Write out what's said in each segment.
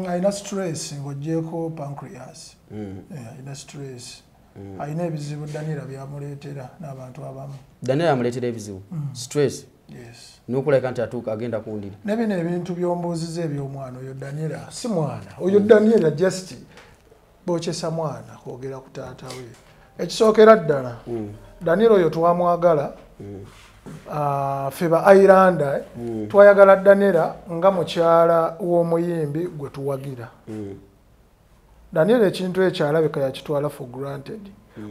Aina stress ng'ogyeko pancreas. Aina stress. Aina ebizibu Daniel byamuleetera n'abantu abamu. Daniel amuleetera ebizibu. Stress. Yes. Nukuleka nti atuuka agenda kundira. Nebino ebintu byombuuziza eby'omwana oyo Daniel si mwana. Oyo Daniel just bokyesa mwana kwogera ku taata we. Ekisookera ddala. Daniel oyo twamwagala. Feba Islander twayagala Daniel nga mukyala w'omuyimbi gwe tuwagira. Daniel ekintu ekyalabika yakitwala for granted.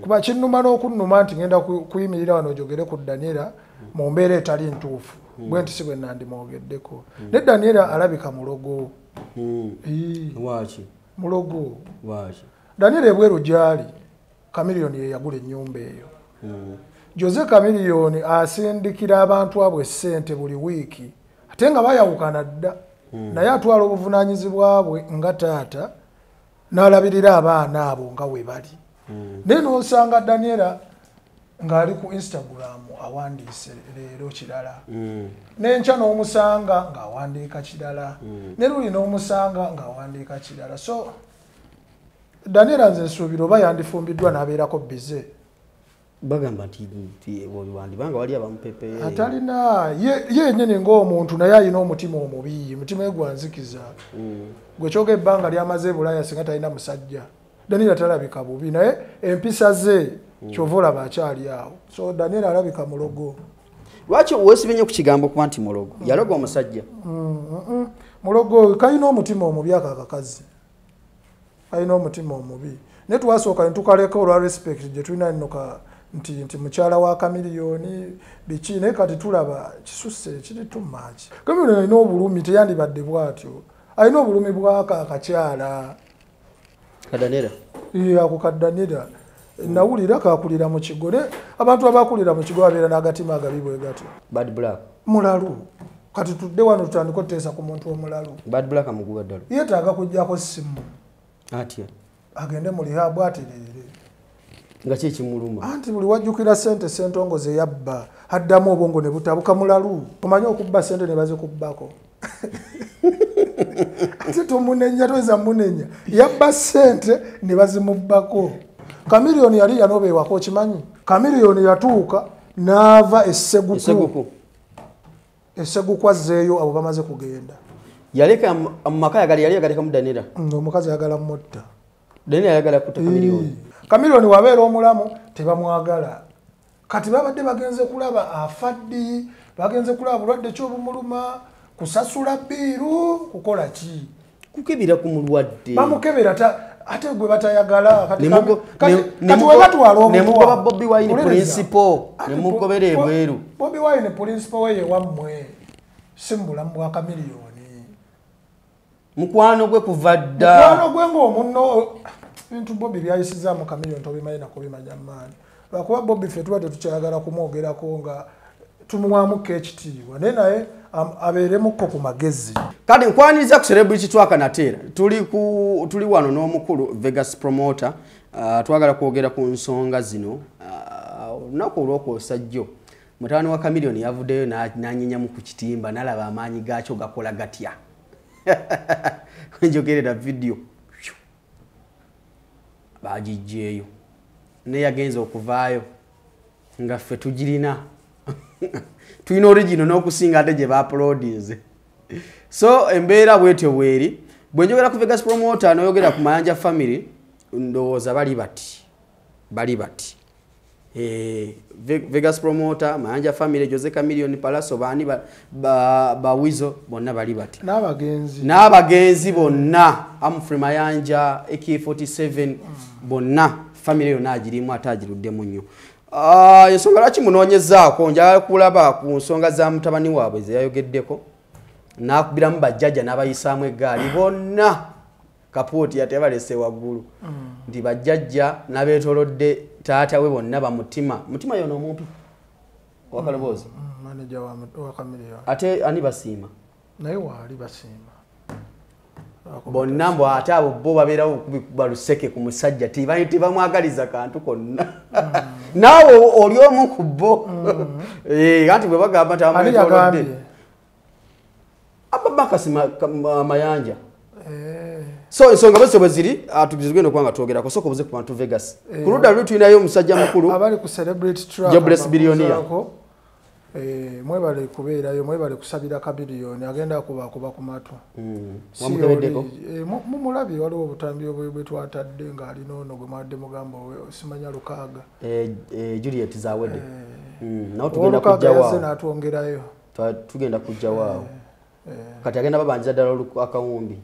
Kuba kinnuma n'okunnuma nti ngenda kuyimirira wano ojogere ku Daniel mu mbeera etali ntuufu. Bwe nti si bwe nandimwogeddeko. Ne Daniel alabika mulogo. Waki? Mulogo. Waki? Daniel ebweru gyali Chameleone ye yagula ennyumba eyo. Jose Chameleone asindikira abantu abwe ssente buli wiiki ate nga bayawukana dda naye atwala obuvunaanyizibwa bwe nga taata n'alabirira abaana abo nga we bali. Naye n'osanga Daniela ng'ali ku Instagram awandiise leero kirala n'enkya n'omusanga ng'awandiika kirala ne luli n'omusanga ng'awandiika kirala. So Daniela nze nsuubira oba yandifumbiddwa n'abeerako bize. Bagamba nti banga wali abamupepe atalina yennyini ng'omuntu naye alina omutima omubi, mutima gwanzikiza. Gwe kyoga ebbanga lyamaze Bulaya singa talina musajja. Daniel talabika bubi naye empisa ze kyova olaba akyali awo. So Daniel alabika mulogo. Lwaki weesibye nnyo ku kigambo kuba nti mulogo? Yaloga omusajja. Mulogo kalina omutima omubi akakazi. Kalina omutima omubi. Naye twasooka ne tukaleka olwa respect gye tulina nno nti mukyala wa Chameleone biki naye kati tulaba kisusse kiri too much. Chameleone alina obulumi teyandibadde bw'atyo. Alina obulumi bw'ako akakyala. Kadanera? Ako Kadanera. Nawulira kakulira mu kigo. Abantu abakulira mu kigo babeera n'agatima agabi bwe gatyo. Bad Black? Mulalu. Kati tudde wano tutandika okuteesa ku muntu omulalu. Bad Black amuguba ddala? Yeetaaga kujjako ssimu. Atya? Agende mu lihabu aterere. Nga ki kimuluma? Anti buli wajjukira ssente Ssentongo ze yabba addamu obwongo ne butabuka mulalu. Omanyi okubba ssente ne bazikubbako. Ate tomunenya toyinza munenya. Yabba ssente ne bazimubbako. Chameleone yali yanobeewako okimanyi? Chameleone yatuuka n'ava esseguku. Esseguku azzeeyo abo bamaze kugenda. Yaleka amaka yali yagaleka mu Daniela? Omukazi ayagala mutta. Daniela ayagala kutta Chameleone. Chameleone wabeera omulamu tebamwagala. Kati babadde bagenze kulaba afaddi, bagenze kulaba bulwadde ky'obumuluma, kusasula biiru, kukola ki? Kukebera ku mulwadde. Bamukebera ate gwe batayagala kati webatwala omuntu. Nemugoba Bobi Wine principal. Nemugobera ebweru. Bobi Wine principal we ye wammwe. Si mu bulamu bwa Chameleone. Mukwano gwe kuva dda. Mukwano gwe ng'omunno bintu Bobi byayisizaamu Chameleone tobimanyi na kubimanya maani. Lwakuba Bobi ffe tuba tetukyayagala kumwogerako nga tumuwaamuko ekitiibwa naye naye abeeremukko ku magezi. Kati nkwaniriza ku celebrity Twakanateera tuli wano n'omukulu Vegas promoter twagala kwogera ku nsonga zino olunaku olw'okwosajjo mutabani wa Chameleone yavuddeyo n'anyinyamu ku kitimba n'alaba amaanyi gaakyo gakola gatya. Njogerera video bagiggyeeyo ne yagenza okuvaayo nga ffe tugirina tulina original n'okusinga ate gye bauploadinze. So embeera bwetyo bweri bwe njogera ku Vegas promoter n'oyogera ku Mayanja family ndowooza bali bati. Vegas promoter, Mayanja family, Jose Chameleone, Palaso bani ba Wizo bonna bali bati. N'abagenzi bonna Humphrey Mayanja AK47 bonna family yonna agirimu atagiruddemu nnyo. Ensonga lwaki munoonyezaako njagala kulaba ku nsonga za mutabani waabwe ze yayogeddeko n'akubiramu bajjajja n'abayisaamu eggaali bonna kapooti yatebalese waggulu nti bajjajja n'abeetolodde taata we bonna bamutima yono omumpi wakaloboozi manager wa Chameleone ate ani basiima naye waali basiima bonna mbo ate abo bo babeerawo okubikuba luseke ku musajja tibamwagaliza kantu konna naawe oli omu ku bo anti bwe bagamba nti amwetolodde Ababakasi Mayanja So ensonga bose bweziri atugizigwe nokwanga twogerako soko buze ku bantu Vegas kuluda lutu inayo musajja mukulu abali ku celebrate track Jobless billionaire mwebale kubeerayo mwebale kusabira kabiliyoni agenda kuba ku matu wamukebeddeko mumulabi waliwo obutambi bwe twatadde ng'alina ono gwe mwadde mugambo simanya Lukaaga Juliet Zawede nawo tugenda kujja waawo n'atwongerayo tugenda kujja waawo kati agenda babanjiza ddala akawumbi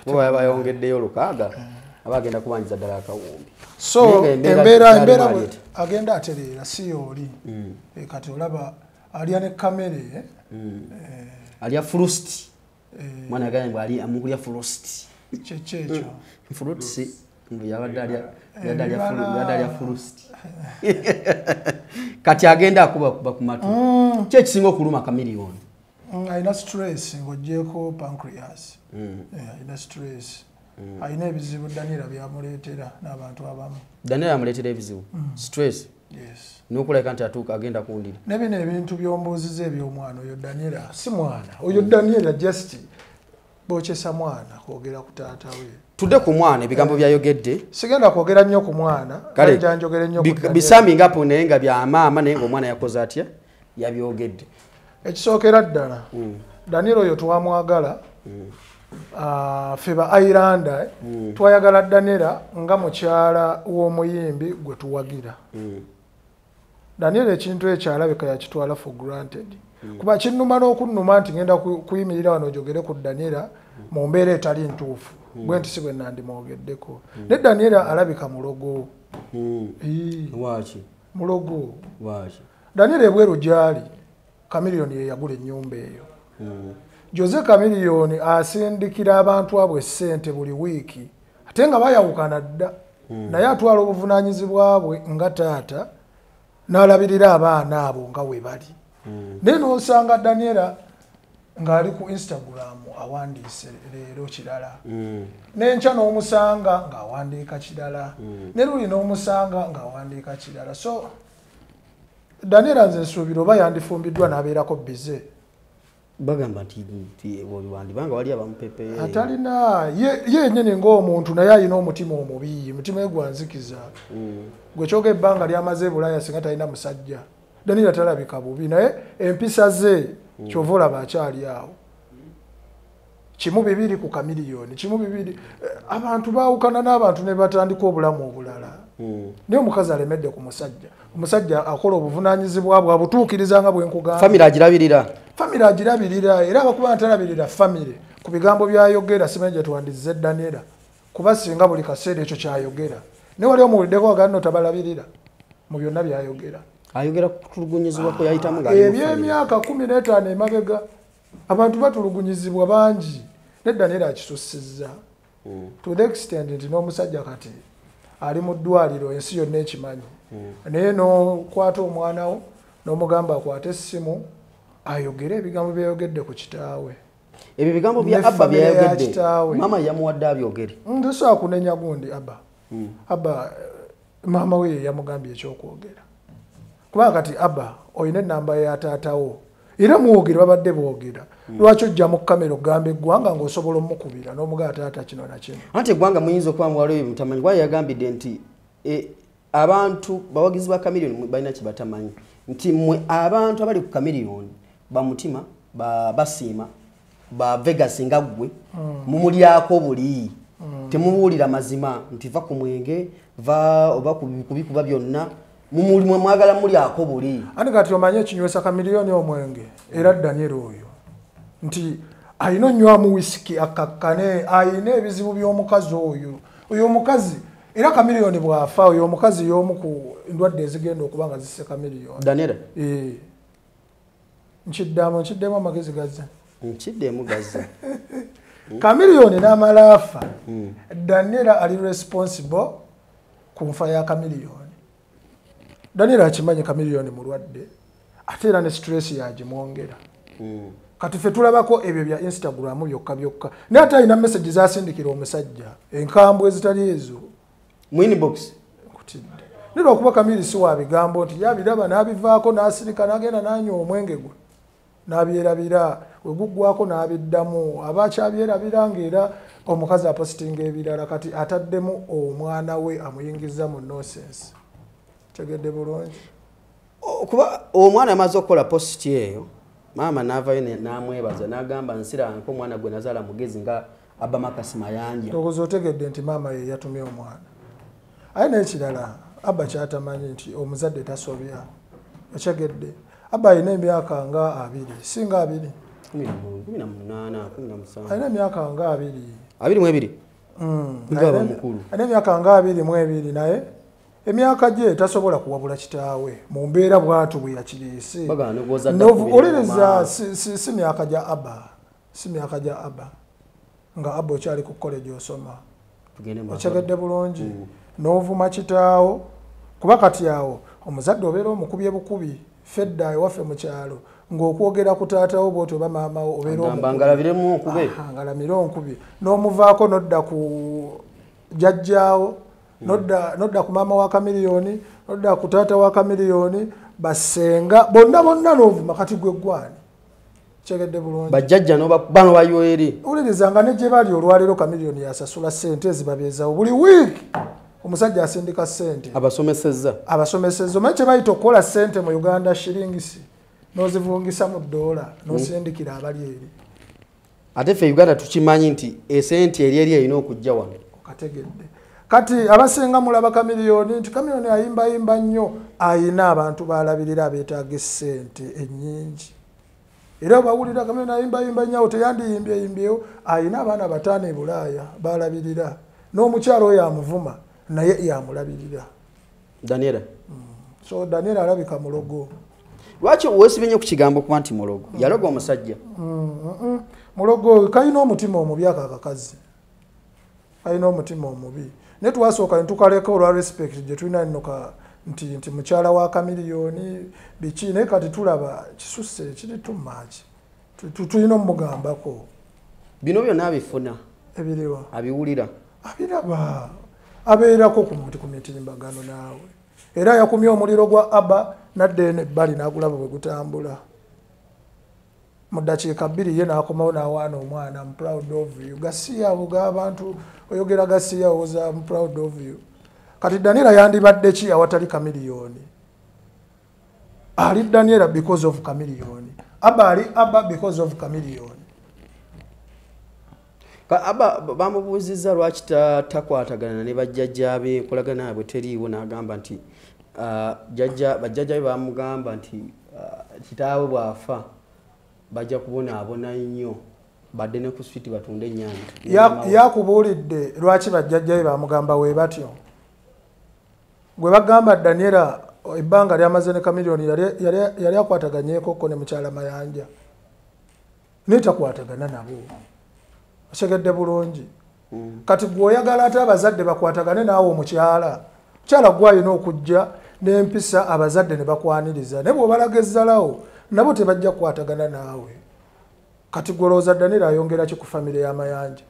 bo bayongeddeyo Lukaaga abagenda kubanjiza ddala akawumbi so embeera agenda atereera si oli kati olaba alya ne kamere alya frust mwana agamba ali amukulya frust chechecho frust yabadalya frust kati agenda akuba ku matu kye kisinga okuluma kamiliyoni ayina stress ng'oggyeko pancreas ayina stress ayina ebizibu Daniel byamuleetera n'abantu abamu Daniel amuleetera ebizibu stress yes n'okuleka nti atuuka agenda kundira ne bino ebintu by'ombuuziza eby'omwana oyo Daniel si mwana oyo Daniel just bokyesa mwana kwogera ku taata we tudde ku mwana ebigambo byayogedde sigenda kwogera nnyo ku mwana kale janjogere nnyo ku bisaming up naye nga bya maama naye ng'omwana yakoze atya yabyogedde ekisookera ddala Daniel oyo twamwagala feba Islander twayagala Daniel nga mukyala w'omuyimbi gwe tuwagira Daniel ekintu ekyalabika yakitwala for granted kuba kinnuma n'okunnuma nti ngenda kuyimirira wano ojogere ku Daniel mu mbeera etali ntuufu bwe nti si bwe nandimwogeddeko ne Daniel alabika mulogo waki mulogo waki Daniel ebweru gyali Kamiliyoni ye yagula ennyumba eyo Jose Kamiliyoni asindikira abantu abwe ssente buli wiiki ate nga bayawukana dda naye atwala obuvunaanyizibwa bwe nga taata n'alabirira abaana abo nga we bali naye n'osanga Daniel ng'ali ku Instagram awandiise leero kirala n'enkya n'omusanga ng'awandiika kirala ne luli n'omusanga ng'awandiika kirala so Daniel nze nsuubira oba yandifumbiddwa n'abeerako bize bagamba nti banga wali abamupepe atalina yennyini ng'omuntu naye alina omutima omubi mutima egwanzikiza gwe kyoga ebbanga lyamaze e Bulaya singa talina musajja Daniel talabika bubi naye empisa ze kyova olaba akyali awo kimu bibiri ku Kamiliyoni kimu bibiri abantu baawukana n'abantu ne batandika obulamu obulala naye omukazi alemedde ku musajja omusajja akola obuvunaanyizibwa bwe abutuukiriza nga bwe nkugamba famire agirabirira era abakuba ntalabirira famire ku bigambo byayogera simanyi gye twandizize Daniel kuba singa buli kaseera ekyo kyayogera naye wali omuwuliddeko wagano tabalabirira mu byonna byayogera ayogera kutulugunyizibwa ko yayitamu eby'emyaka 15 emabega abantu batulugunyizibwa bangi ne Daniel akisussizza to the extent nti n'omusajja kati ali mu ddwaliro ensi yonna ekimanyi naye n'okwata omwana wo n'omugamba akwate essimu ayogere ebigambo byayogedde ku kitaawe ebyo bigambo bya Abba byayogedde mama yamuwadde abyogere ndosobola kunenya gundi Abba mama we yamugambye ekyokwogera kubanga kati Abba olina ennamba ya taatawo era muwogere babadde boogera lwaki ojja mu kamera ogamba eggwanga ng'osobola omukubira n'omugala taata kino na kino anti eggwanga muyinza okuba muwaliwo mutamanyi gwali yagambidde nti abantu bawagizi ba Kamiliyoni balina kye batamanyi nti mmwe abantu abali ku Kamiliyoni bamutima basiima ba Vegas nga ggwe mumulyako buli temubuulira mazima nti va ku mwenge va oba kubikuba byonna mumulimwe mwagala mulyako buli andi kati omanye ekinywesa Kamiliyoni omwenge era Daniel oyo nti ayina onywamu wisiki akakkane ayina ebizibu by'omukazi oyo omukazi era Kamiliyoni bwafa oyo omukazi y'omu ku ndwadde ezigenda okuba nga zisse Kamiliyoni Daniel nkiddemu amagezi gazza nkiddemu gazza Kamiliyoni n'amala afa Daniel ali responsible ku nfa ya Kamiliyoni Daniel akimanyi Kamiliyoni mulwadde ate era ne stress yagimwongera kati ffe tulabako ebyo bya Instagram byokka naye ate alina message zasindikira omusajja enkambwe ezitali ezo mu inbox kutidde nero okuba Kamili si wa bigambo nti yabiraba n'abivaako n'asirika n'agenda n'anywa omwenge gwe n'abyerabira wegugwako n'abiddamu abakyabyerabira ng'era omukazi apositinga ebirala kati ataddemu omwana we amuyingiza mu nonsense. Tegedde bulungi kuba omwana amaze okukola positi eyo maama n'avayo n'amwebaza n'agamba nsiranga omwana gwe nazaala mugezi nga Abba Makasi Mayanja. Ndowooza otegedde nti maama ye yatumye omwana. Aye n'ekirala Abba kyatamanyi nti omuzadde tasobya. Okyegedde Abba alina emyaka nga 2 singa 2 alina emyaka nga 22 alina emyaka nga 22 naye emyaka gye tasobola kuwabula kitaawe mu mbeera bwatu bwe yakiriise. Oliriza si myaka gya Abba, si myaka gya Abba nga Abba okyali ku college osoma. Okyegedde bulungi n'ovuma kitaawo kuba kati awo omuzadde obeera omukubye bukubi fedda ewaffe mu kyalo ng'okwogera ku taatawo bw'oti oba maamawo obeera ngalamire onkubi n'omuvaako nodda ku jjajjaawo nodda ku maama wa Kamiliyoni nodda ku taata wa Kamiliyoni basenga bonna n'ovuma kati gwe gwani. Kyegedde bulungi bajjajja bano bayoeri uliriza nga ne gye bali olwaleero Kamiliyoni yasasula ssente ezibabeezawo buli wiiki omusajja asindika ssente abasomesezza omanyi kye bayita okukola ssente mu Uganda shillingisi n'ozivungisa mu $, n'osindikira abali eri. Ate ffe Uganda tukimanyi nti esente eri erina okujja wano. Okategedde kati abasinga mulaba Kamiliyoni nti Kamiliyoni ayimbayimba nnyo ayina abantu balabirira abeetaaga ssente ennyingi era bawulira Kamiliyoni ayimbayimba nnyo teyandiyimbyeyimbyewo ayina abaana 5 e Bulaaya balabirira n'omukyalo oyo amuvuma naye yamulabirira Daniela. So Daniela alabika mulogo. Lwaki weesibye ku kigambo kuba nti mulogo yaloga omusajja? Mulogo kayina omutima omubi akakazi kayina omutima omubi naye twasooka ne tukaleka olwa respect gye tulina nno nti mukyala wa Kamiliyoni biki naye kati tulaba kisusse kiri too much tulina omugambako. Bino byonna abifuna ebiriwa abiwulira abiraba abeerako ku mitimbagano naawe era yakumye omuliro gwa Abba nadde ebbali n'agulaba bwe gutambula mu ddakiika 2 ye n'akomawo n'awaana omwana I'm proud of you. Gasiya buga abantu oyogera Gasiya oza I'm proud of you. Kati Daniela yandibadde ki awatali Kamiliyoni? Ali Daniela because of Kamiliyoni. Abba ali Abba because of Kamiliyoni. Abba bamubuuzizza lwaki takwatagana ne bajjajja be enkolagana yaabwe teriiwo n'agamba nti bajjajja be bamugamba nti kitaawe bw'afa bajja kubonaabona nnyo badde ne ku switi batunde ennyanja. Yakubuulidde lwaki bajjajja be bamugamba we batyo? Gwe bagamba Daniela ebbanga lyamaze ne Kamiliyoni yali akwataganyeekoko ne mukyala Mayanja naye takwatagana nabo. Okyegedde bulungi kati gwe oyagala ate abazadde bakwatagane naawe omukyala gwe alina okujja n'empisa abazadde ne bakwaniriza naye bw'obalaga ezzalawo nabo tebajja kukwatagana naawe. Kati gwe olowooza Daniela ayongera ki ku famire y'Amayanja?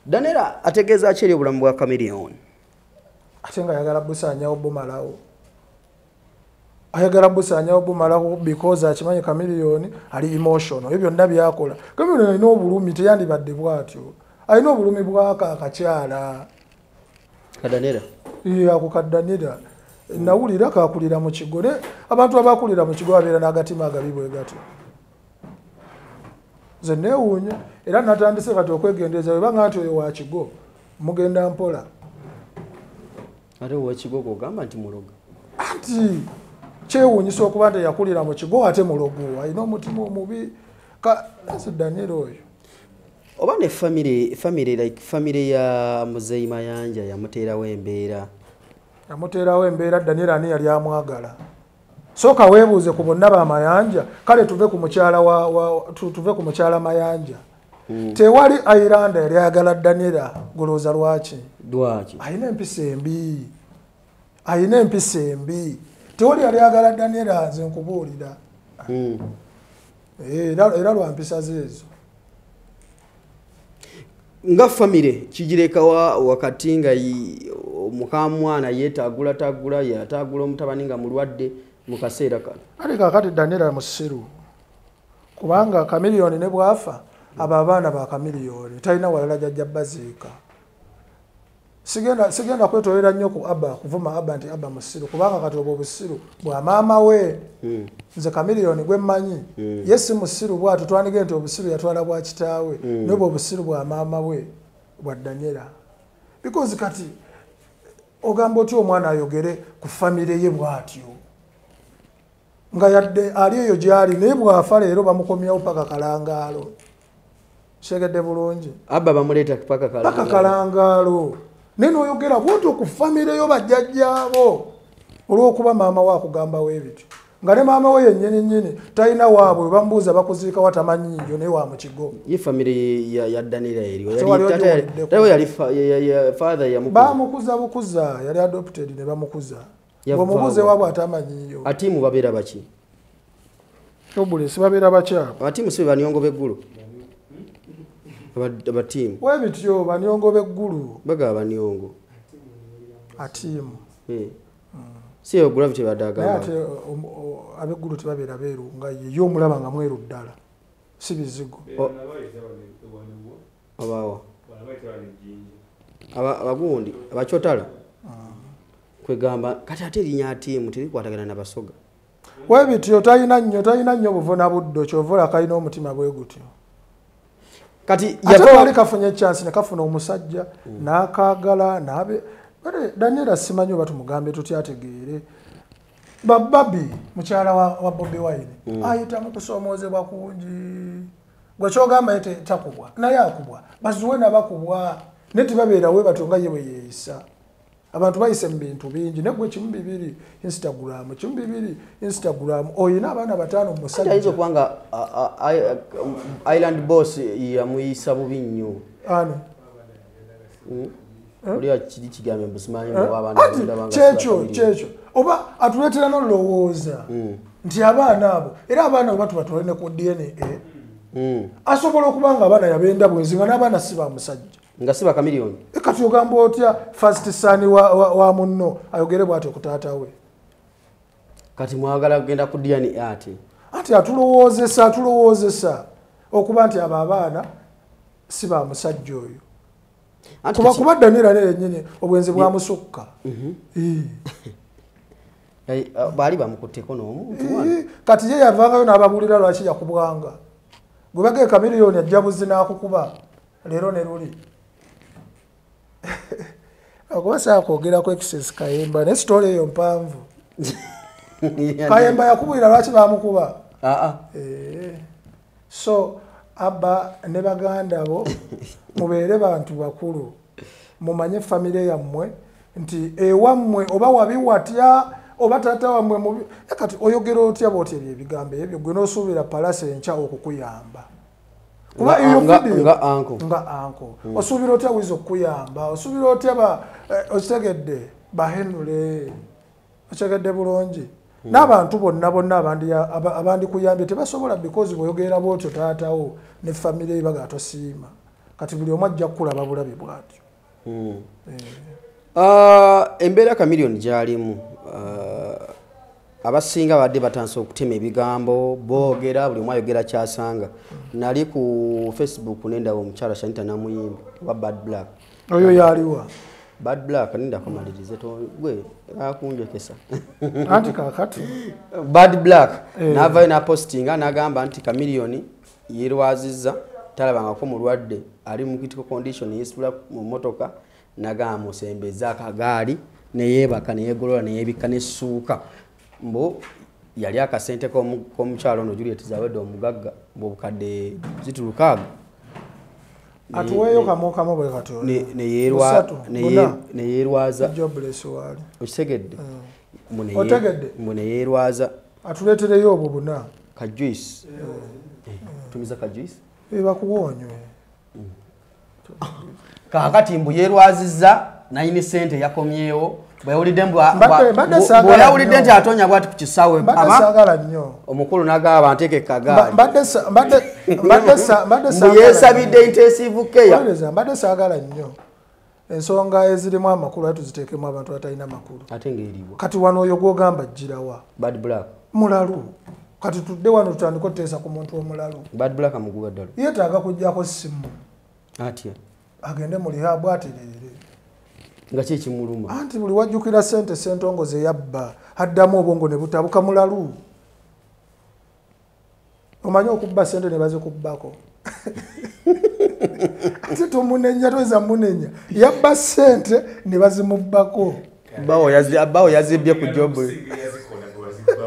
Daniela ategeeza ki eri obulamu bwa Kamiliyoni? Ate nga ayagala busaanyawo bumalawo. Ayagala busaanyawo bumalawo because akimanyi Kamiliyoni ali emotional. Ebyo byonna byakola. Kamiliyoni alina obulumi teyandibadde bw'atyo. Alina obulumi bw'ako akakyala. Daniela? Ako ka Daniela. Nawulira kakulira mu kigo. Abantu abakulira mu kigo babeera n'agatima agabi bwe gatyo. Nze neewuunya era natandise kati okwegendereza bwe banga nti oyo wa kigo mugenda mpola. Ate wa kigo kugamba nti mulogo. Ati kyewuunyisa okuba nti yakulira mu kigo ate mulogo alina omutima omubi. Nze Daniela oyo. Oba ne famire ya Muzeeyi Mayanja yamuteerawo embeera. Yamuteerawo embeera Daniela ani yali amwagala. Soka weebuuze ku bonna ba Mayanja kale tuve ku mukyala Mayanja. Tewali Airanda yali ayagala Daniela golooza lwaki? Ayina empisa embi. Tewali yali ayagala Daniela nze nkubuulira. Era lwa mpisa zeezo. Nga famire kigireka wakati nga mukamwana yeetagula yatagula omutabani nga mulwadde mu kaseera kano. Ali kakati Daniela musiru kubanga Chameleone ne bwafa aba abaana ba Chameleone talina walala jajja baziika. Sigenda kwetolera nnyo ku Abba kuvuma Abba nti Abba musiru kubanga kati obwo busiru bwa maama we nze Chameleone gwe mmanyi yesi musiru bwatu twanige nti obusiru yatwala bwa kitaawe n'obwo obusiru bwa maama we bwa Daniela because kati ogamba otyo omwana ayogere ku family ye bwatyo nga yadde ali eyo gyali naye bwafa leero bamukomyawo paka Kalangaalo segedde bulungi Abba bamuleeta paka Kalangaalo nene oyogera bwotyo ku family yo bajjajjaabo olw'okuba maama wa kugambawo ebityo nga ne maama we yennyini talina waabwe bamubuuza bakuziika watamanyi njo naye wa mu kigo ye family ya Daniela eriyo yali father ya bamukuza bukuza yali adopted ne bamukuza bwomubuuze waabwe atamanyiyo atimu babeera baki obulesi babeera bakyabo atimu si banyongo beggulu abatimu webityo banyongo beggulu baga banyongo atimu siyo gravity badaga ate abeggulu tebabeera beeru nga ye omulaba nga mweru ddala si bizigo abawa abagundi abakyotala kwegamba kati ate erinnya atimu terikwatagana n'abasoga webityo talina nnyo buvuna buddo kyovola kalina omutima bwe gutyo kati yali kafunye chance ne kafuna omusajja n'akaagala n'abe Daniela simanyi oba tumugambe tutyategeere bababi mukyala wa Bobi Wine ayita mu kusomoozebwa kungi gwe kyogamba yete takubwa naye akubwa bazuwe n'abakubwa ne tebabeera we batonga ye bwe yeeyisa abantu bayise mu bintu bingi ne gwe kimu bibiri Instagram oyina abaana bataano mu musajja ayinza okubanga Island Boss yamuyisa bubi nnyo ani Uliya kiri kigambe mbusimanyi kyekyo oba atuleetera n'olowooza nti abaana abo era abaana bwe batwale ne ku DNA asobola okuba nga abaana yabenda bwenzi nga n'abaana si ba musajja nga si ba Chameleone kati ogamba otya first son wa munno ayogere bw'atyo ku taata we kati mwagala kugenda ku DNA ati atulowoozesa okuba nti abo abaana si ba musajja oyo kuba Daniela yennyini obwenzi bwamusukka baali bamukutteko n'omuntu kati ye yavangayo n'ababuulira lwaki yakubwanga gwe bagee Chameleone ajja buzzi n'akukuba leero ne luli akuba saakwogeraku Excess Kayemba ne sitole eyo mpanvu Kayemba yakubulira lwaki bamukuba so Abba ne baganda bo mubeere bantu bakulu mumanye family yammwe nti ewammwe oba wabiwatya oba taata wammwe mubi kati oyogera otya bwotya ebigambo ebyo gwe n'osuubira palase enkya okukuyamba kuba iyo nga anko osuubira otya wiza okukuyamba osuubira otya okitegedde bahenule okitegedde bulungi n'abantu bonna abandi kuyambye tebasobola because bw'oyogera bwotyo taatawo ne family ye baga tosiima kati buli omu ajja kukulaba bulabi bwatyo embeera Chameleone gy'alimu abasinga badde batandise okutema ebigambo boogera buli omu ayogera kyasanga nali ku Facebook nendaba omukyala Shanita Namuyimba oba Bad Black oyo yaliwa Bad Black ninda kumalirize to gwe akunjekesa anti kakati Bad Black navayo na postinga nagamba anti Chameleone yirwaziza talabanga ko mulwadde ali mu critical condition yisula mu motoka nagamba musembeza akagaali neyebaka neyegolola neyebika nesuuka mbo yali akasente ko mukyalo no Juliet zawedde omugagga mbobukadde zitulukaga atuweyo kamoka bwe kato ne yerwaza jobless wali osegedde mune yerwaza atuletereyo obwo buna ka juice tumiza ka juice bakuwonywe kakati mbu yerwaziza nayini sente yakomyewo bwewulidde bwewulidde nti atonya bwati ku kisawe sagala nnyo omukulu nagaba nteke kagaali yesabidde intensive care mbadde sagala nnyo ensonga ezirimu amakulu ati tuziteekemu abantu atalina makulu ate ng'eriwo kati wano oyo gwogamba jjirawa Bad Black mulalu kati tudde wano tutandika okuteesa ku muntu omulalu bad black amuguba ddala yeetaaga kujjako simu atya agende mu lihabu atereere nga kyekimuluma anti buli wajjukira sente sentongoze yabba addamu obwongo ne butabuka mulalu omanyi okubba sente ne bazikubbako ate tomunenya toyinza munenya yabba sente ne bazimubbako abawo yazibye ku jobule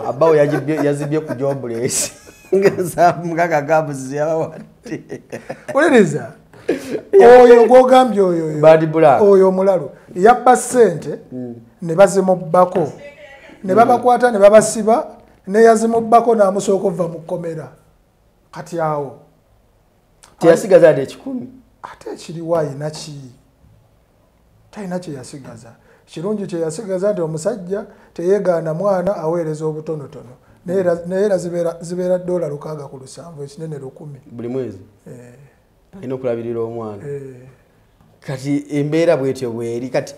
abawo yazibye ku jobule mukaka gabuzi yabawadde uliriza oyo gwogambye oyo omulalu yabba sente ne bazimubbako ne babakwata ne babasiba ne yazimubbako n'amusooka ova mu kkomera kati awo teyasigaza ade 10 ate ekiriwo ayina ki talina kye yasigaza kirungi kye yasigaza nti omusajja teyeegaana mwana aweereza obutonotono naye era zibeera $607 ekinene 100 buli mwezi alina okulabirira omwana kati embeera bwetyo bweri kati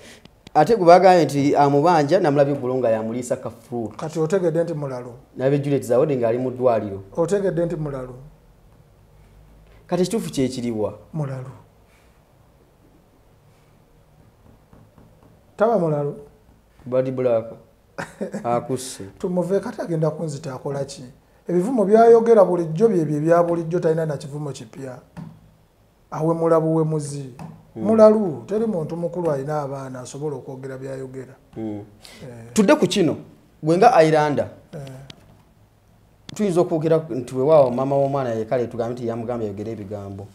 ate gubagambye nti amubanja namulabye eggulo nga yamuliisa ka fruit kati otegedde nti mulalu nabe Juliet Zawodi ng'ali mu ddwaliro otegedde nti mulalu kati ekituufu kyekiriwa mulalu taba mulalu bad black akusse tumuve kati agenda kunzita akola ki ebivumo byayogera bulijjo byebyo ebya bulijjo talina na kivumo kipya awe mulabu we muzi mulalu teri muntu mukulu alina abaana asobola okwogera byayogera tudde ku kino gwenga Islander tuyinza okwogera nti weewaawo maama w'omwana yekale tugambe nti yamugamba yogera ebigambo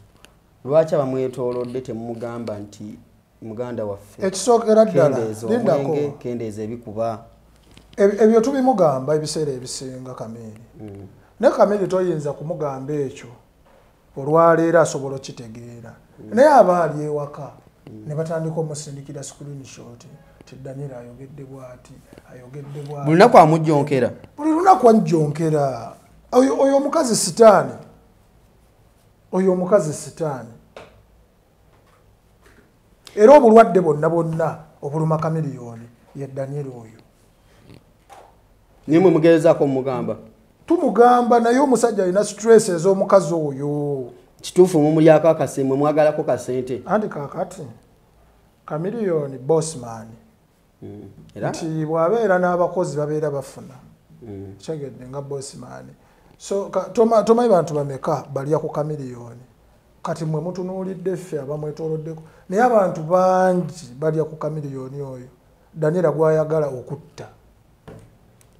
lwaki abamwetoolodde temumugamba nti muganda waffe ekisookera ddala lindako kendeeza ebikuba ebyo tubimugamba ebiseera ebisinga Kamiri naye Kamiri toyinza kumugamba ekyo olwaleero asobola okitegeera naye aba ali ewaka ne batandika omusindikira screenshot ti Daniel ayogedde bw'ati ayogedde bw'ati buli lunaku amujjonkera buli lunaku anjonkera oyo omukazi sitaani oyo omukazi sitaani era obulwadde bonna obuluma Kamiliyoni ye Daniel oyo nimwe mugerezaako mugamba tumugamba naye omusajja alina stress ez'omukazi oyo kituufu mumulyako akasimwe mwagalako kasente andi kakati Kamiliyoni bossman nti bw'abeera n'abakozi babeera bafuna kyegedde nga bossman so tomanyi bantu bameka balya ku Kamiliyoni kati mwe mutunuulidde ffe abamwetooloddeko naye abantu bangi balya ku Kamiliyoni oyo Daniel gwayagala okutta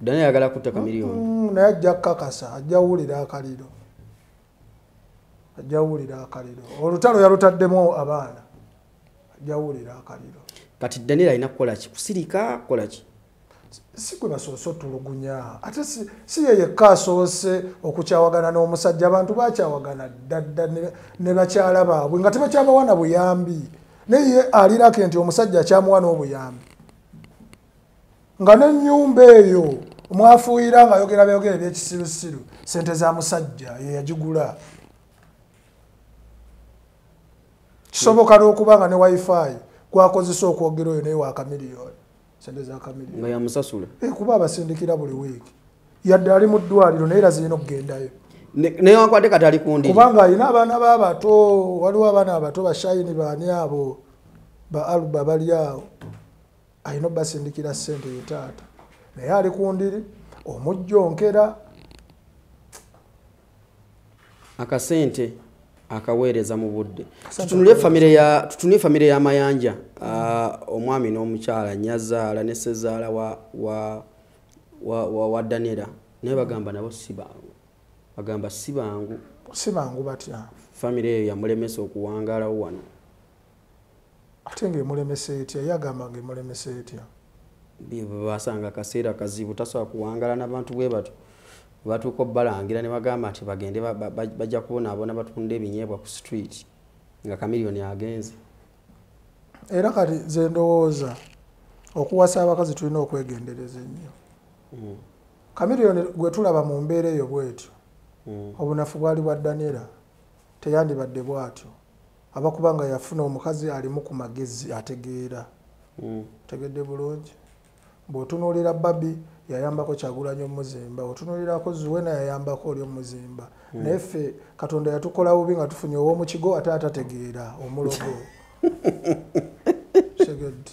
Daniel ayagala kutta Kamiliyoni naye ajja kakasa ajja wulira akaliro olutalo yalutaddemu abaana ajja wulira akaliro kati Daniel alina kukola ki kusirika kukola ki si gwe basoose otulugunya ate si ye yekka asoose okukyawagana n'omusajja abantu bakyawagana ddadda ne bakyala baabwe nga tebakyabawa na buyambi naye ye alirako nti omusajja akyamuwa n'obuyambi nga n'ennyumba eyo mwafuuyira nga ayogera byogera ebyekisirusiru sente za musajja ye yagigula kisoboka n'okuba nga ne wifi gwakozesa okwogera oyo naye wa Kamiliyoni sente za Kamiliyoni nga yamusasula kuba abasindikira buli wiiki yadde ali mu ddwaliro naye era zirina okugendayo naye wankwadde kati ali kundi kubanga alina abaana b'abato waliwo abaana abato bashayini baani abo ba Aluba bali awo alina obbasindikira ssente ye taata naye ali kundiri omujjonkera akasente akaweereza mu budde tutunule famire ya Mayanja omwami n'omukyala nyazaala ne sezaala wa Daniela naye bagamba nabo si bangu batya famire eyo yamulemesa okuwangaalawo wano ate ng'emulemesa etya yagamba ng'emulemesa etya basanga akaseera kazibu tasobola kuwangala n'abantu bwe bato batuuka obbalangira ne bagamba nti bagende bajja kubonaabona batunda ebinyeebwa ku street nga Kamiliyoni agenze era kati ze ndowooza okuwasa abakazi tulina okwegendereza ennyo Kamiliyoni gwe tulaba mu mbeera eyo bwetyo obunafu bwali bwa Daniela teyandibadde bwatyo abakuba nga yafuna omukazi alimu ku magezi ategeera tegedde bulungi bw'otunuulira Babi yayambako Kyagulanyi Omuzimba, otunuulirako Zuwena yayambako oli Omuzimba. Naye ffe Katonda yatukola bubi nga tufunye ow'omukigo ate atategeera omulogo. Segedde.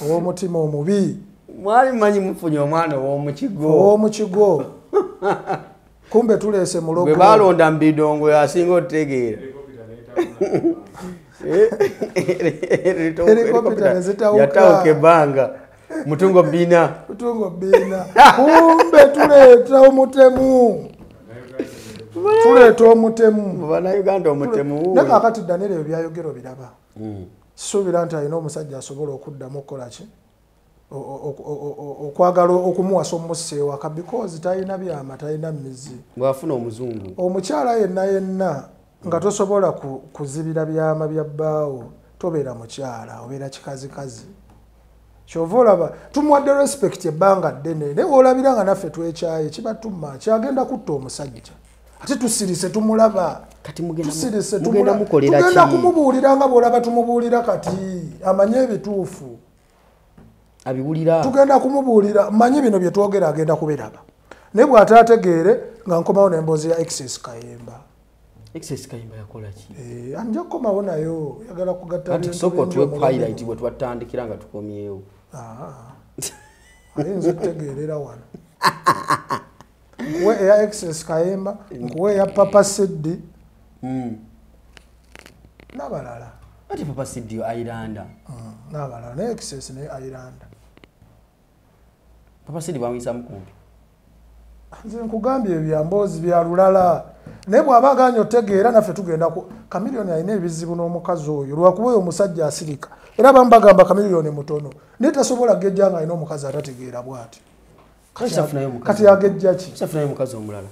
Ow'omutima omubi. Mwali manyi mufunye omwana ow'omukigo. Ow'omukigo. Kumbe tuleese mulogo. Bwe balonda Mbidongo yasinga otegeera. Helikopita nezitawuka. Yatawuka ebbanga. Mutungo Bina. Mutungo Bina. Kumbe tuleeta omutemu. Tuleeta omutemu. Bannayuganda omutemu. Ne kakati Daniel ebyo byayogero biraba. Suubira nti alina omusajja asobola okuddamu okukola ki? Okwagala okumuwasa omusse ewaka because talina byama, talina mizi. Bw'afuna omuzungu. Omukyala yenna nga tosobola kuzibira byama bya bbaawo tobeera mukyala, obeera kikazikazi. Kyova olaba tumuwadde respect ebbanga ddene naye olabira nga naffe twekyaye kibatuma kyagenda kutta omusajja. Ate tusirise tumulaba. Kati mugenda mukolera ki? Tugenda kumubuulira nga bw'olaba tumubuulira kati amanye ebituufu. Abiwulira. Tugenda kumubuulira manyi bino bye twogera agenda kubiraba. Naye bw'ataategeere nga nkomawo n'emboozi ya Excess Kayemba. Excess Kayemba yakola ki? Anja kukomawo nayo yagala kugatta. Kati tusooka tuwe highlight bwe twatandikira nga tukomyewo. Ayinza okutegeerera wano. Nkuwe eya Excess Kayemba, nkuwe eya Papa Siddi. N'abalala. Ati Papa Siddi Airanda. N'abalala ne Excess ne Airanda. Papa Siddi bamuyisa mukumbi. Nze nkugambye ebyamboozi bya lulala. Naye bw'aba aganye otegeera naffe tugenda ku Chameleone alina ebizibu n'omukazi oyo lwakuba oyo omusajja asirika. Era abamu bagamba Chameleone mutono. Naye tasobola gejja nga alina omukazi atategeera bw'ati. Kati yagejja ki? Safunayo omukazi omulala.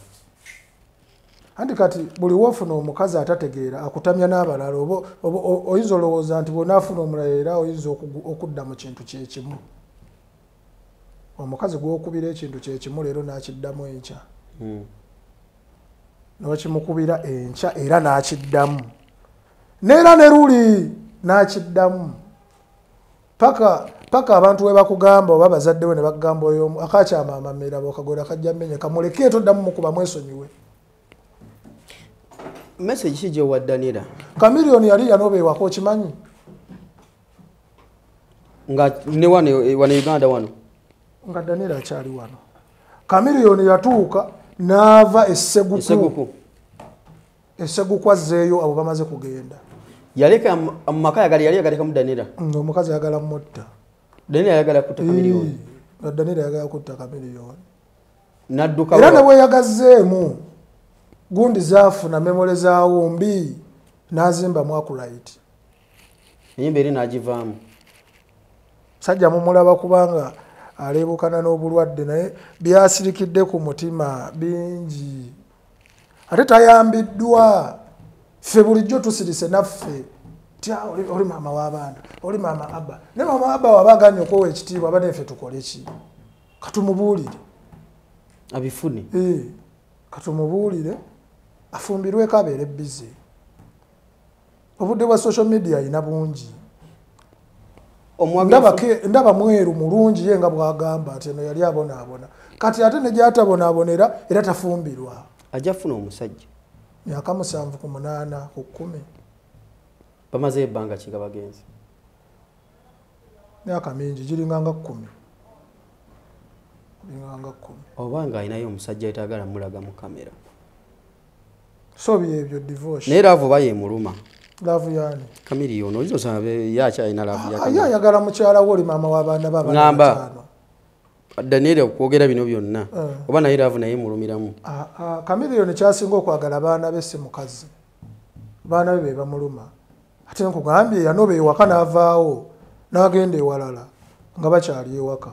Anti kati buli wofuna omukazi atategeera akutamya n'abalala oyinza olowooza nti bw'onaafuna omulala era oyinza okudda mu kintu kyekimu. Omukazi gw'okubira ekintu kyekimu leero n'akiddamu enkya. N'okimukubira enkya era n'akiddamu. Neera ne luli n'akiddamu. Paka abantu we bakugamba oba bazadde we ne bakugamba oyo akakyama amamera bw'akagoda kajja mmenya kamuleke toddamu mukuba mwesonyiwe. Message kijja wa Daniela. Chameleone yali yanobeewako okimanyi? Nga ne wano Uganda wano. Nga Daniela akyali wano. Chameleone yatuuka n'ava esseguku. Esseguku azzeeyo abo bamaze kugenda. Yaleka amaka yali yagaleka mu Daniela. Omukazi yagala mutta. Daniela yagala kutta Chameleone. Daniela yagala kutta Chameleone. Nadduka. Era ne bwe yagazzeemu gundi zaafuna memole zaawo mbi n'azimba mu Akulite. Enyimba eri n'agivaamu. Sajja mumulaba kubanga aleebukana n'obulwadde naye byasirikidde ku mutima bingi. Ate tayambiddwa. Ffe bulijjo tusirise naffe. Tya oli maama w'abaana, oli maama Abba. Ne maama Abba wabaganya okwowa ekitiibwa aba neffe tukole ki? Katumubuulire. Abifune. Katumubuulire. Afumbirweko abeere busy. Obudde bwa social media alina bungi. Ndaba mweru mulungi ye nga bw'agamba ati eno yali abonaabona. Kati ate ne gy'atabonaabonera era tafumbirwa. Ajja funa omusajja. Myaka 7 ku 8 ku 10. Bamaze ebbanga ki nga bagenzi? Myaka mingi giringanga 10. Obanga alinayo omusajja yetagala mulaga mu kamera. So byebyo divorce. Naye laavu bayemuluma. Laavu yani. Chameleone ozo sabe yakyalina laavu ya. Ayagala mukyala wo oli maama w'abaana baba. Ngamba. Daniela okwogera bino byonna. Oba naye laavu naye mulumiramu. Chameleone kyasinga okwagala abaana be si mukazi. Baana be bamuluma. Ate nkugambye yanobe ewaka n'avaawo n'agenda ewalala nga bakyali ewaka.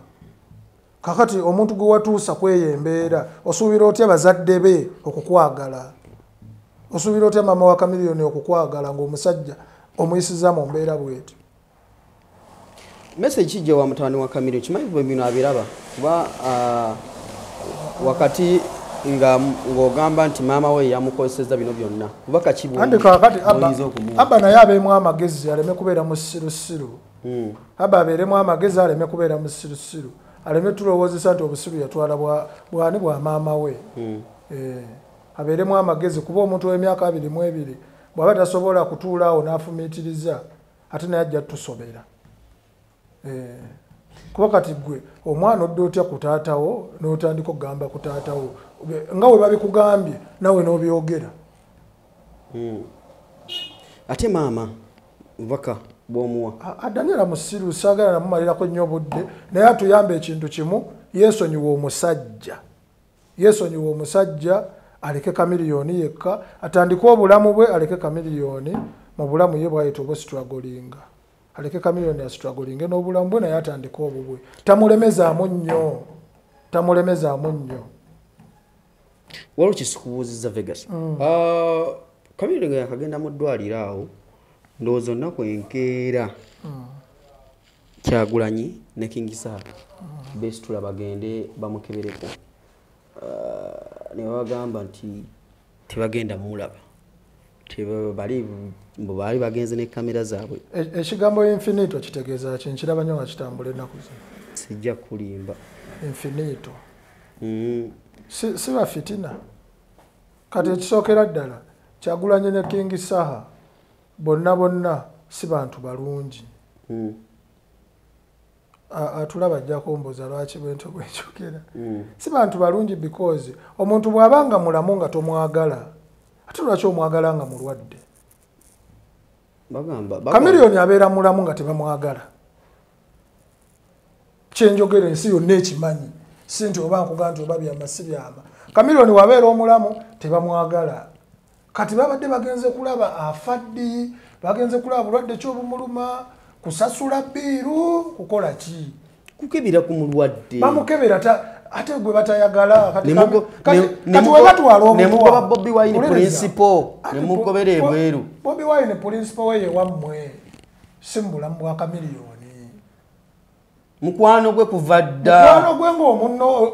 Kakati omuntu gwe watuusa kweyo embeera osuubira otya bazadde be okukwagala. Osuubira otya maama wa Chameleone okukwagala ng'omusajja omuyisiza mu mbeera bw'eti. Message kijja wa mutawani wa Chameleone kimanyi bwe bino abiraba kuba wakati ng'ogamba nti maama we yamukozesezza bino byonna kuba kakibu. Andi kakati Abba naye abeemu amagezi aleme kubeera mu sirusiru. Abba abeeremu amagezi aleme kubeera mu sirusiru. aleme tulowoozesa nti obusiru yatwala bwani bwa maama we abeeremu amagezi kuba omuntu w'emyaka 22 bw'aba tasobola kutuula awo n'afumiitiriza ate naye ajja tusobera kuba kati gwe omwana odda otya ku taatawo n'otandika okugamba ku taatawo nga we babikugambye nawe n'obyogera ate maama bubaka bw'omuwa Daniela musiru saagala namumalirako nnyo obudde naye atuyamba ekintu kimu yeesonyiwa omusajja aleke kamiliyoni yekka atandike obulamu bwe aleke kamiliyoni mu bulamu ye bwayita oba struggling aleke kamiliyoni ya struggling n'obulamu bwe naye atandike obubwe tamulemezaamu nnyo waliwo kisikubuuzizza Vegas kamiliyoni yakagenda mu ddwaliro awo ndowooza olunaku enkeera Kyagulanyi ne King Sir besitula bagende bamukebereko ne bagamba nti tebagenda mulaba bali bagenze ne kamera zaabwe ekigambo infinito kitegeeza ki nkiraba nnyo nga kitambula ennaku zino sijja kulimba infinito si ba fitina kati ekisookera ddala Kyagulanyi ne King Sir bonna si bantu balungi atulaba ajja kumbuuza lwaki bwento bwenjogera si bantu balungi because omuntu bw'abanga mulamu nga tomwagala ate lwaki omwagala nga mulwadde kamiliyoni abeera mulamu nga tebamwagala kyenjogera ensi yonna ekimanyi si nti oba nkugaa nti oba byama si byama kamiliyoni wabeera omulamu tebamwagala kati babadde bagenze kulaba afaddi bagenze kulaba bulwadde ky'obumuluma kusasula biiru kukola ki kukebera ku mulwadde bamukebera ate gwe batayagala kati webatwala omugoba Bobi Wine principal nemugobera ebweru Bobi Wine principal weye wammwe si mu bulamu bwa kamiliyoni mukwano gwe kuva dda mukwano gwe ng'omunno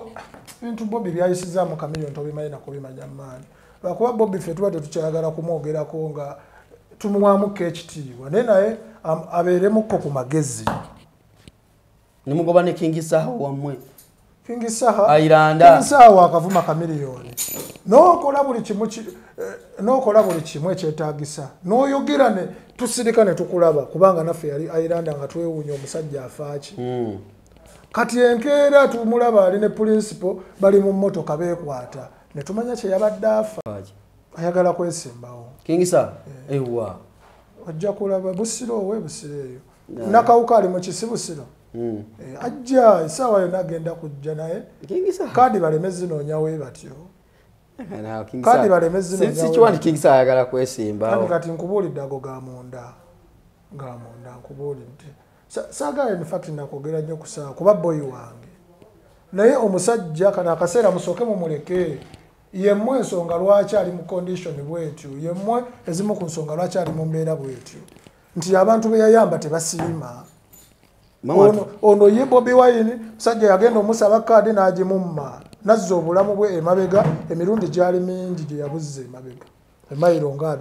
bintu Bobi byayisizaamu kamiliyoni tobimanyi nakubimanya maani lwakuba Bobi ffe tuba tetukyayagala kumwogerako nga tumuwaamuko ekitiibwa naye naye abeeremukko ku magezi nemugoba ne King Sir wammwe King Sir Airanda King Sir wakavuma kamiliyoni n'okola buli kimu ekyetaagisa n'oyogera ne tusirika ne tukulaba kubanga naffe yali Airanda nga twewuunya omusajja afaaki kati enkeera tumulaba ali ne principal bali mu mmotoka beekwata ne tumanya kye yabadde afa ayagala kwesimbawo King Sir ewa ajja kulaba busiro owe busiro eyo nakawuka ali mu kisibusiro ajja esaawa yonna agenda kujja naye kaadi baleme zinoonya batyo kaadi baleme zinoonya King Sir ayagala kwesimbawo kati nkubuulidde ago ga munda nkubuulidde saagala in fact nakwogera nnyo ku saawa kuba boyi wange naye omusajja kano akaseera musooke mumuleke yemmwe ensonga lwaki ali mu condition bwetyo yemmwe ezimu ku nsonga lwaki ali mu mbeera bwetyo nti abantu be yayamba tebasiima ono ye Bobi Wine musajja yagenda omusaba kaadi n'agimumma nazza obulamu bwe emabega emirundi gyali mingi gye yabuzza emabega emayiro nga 2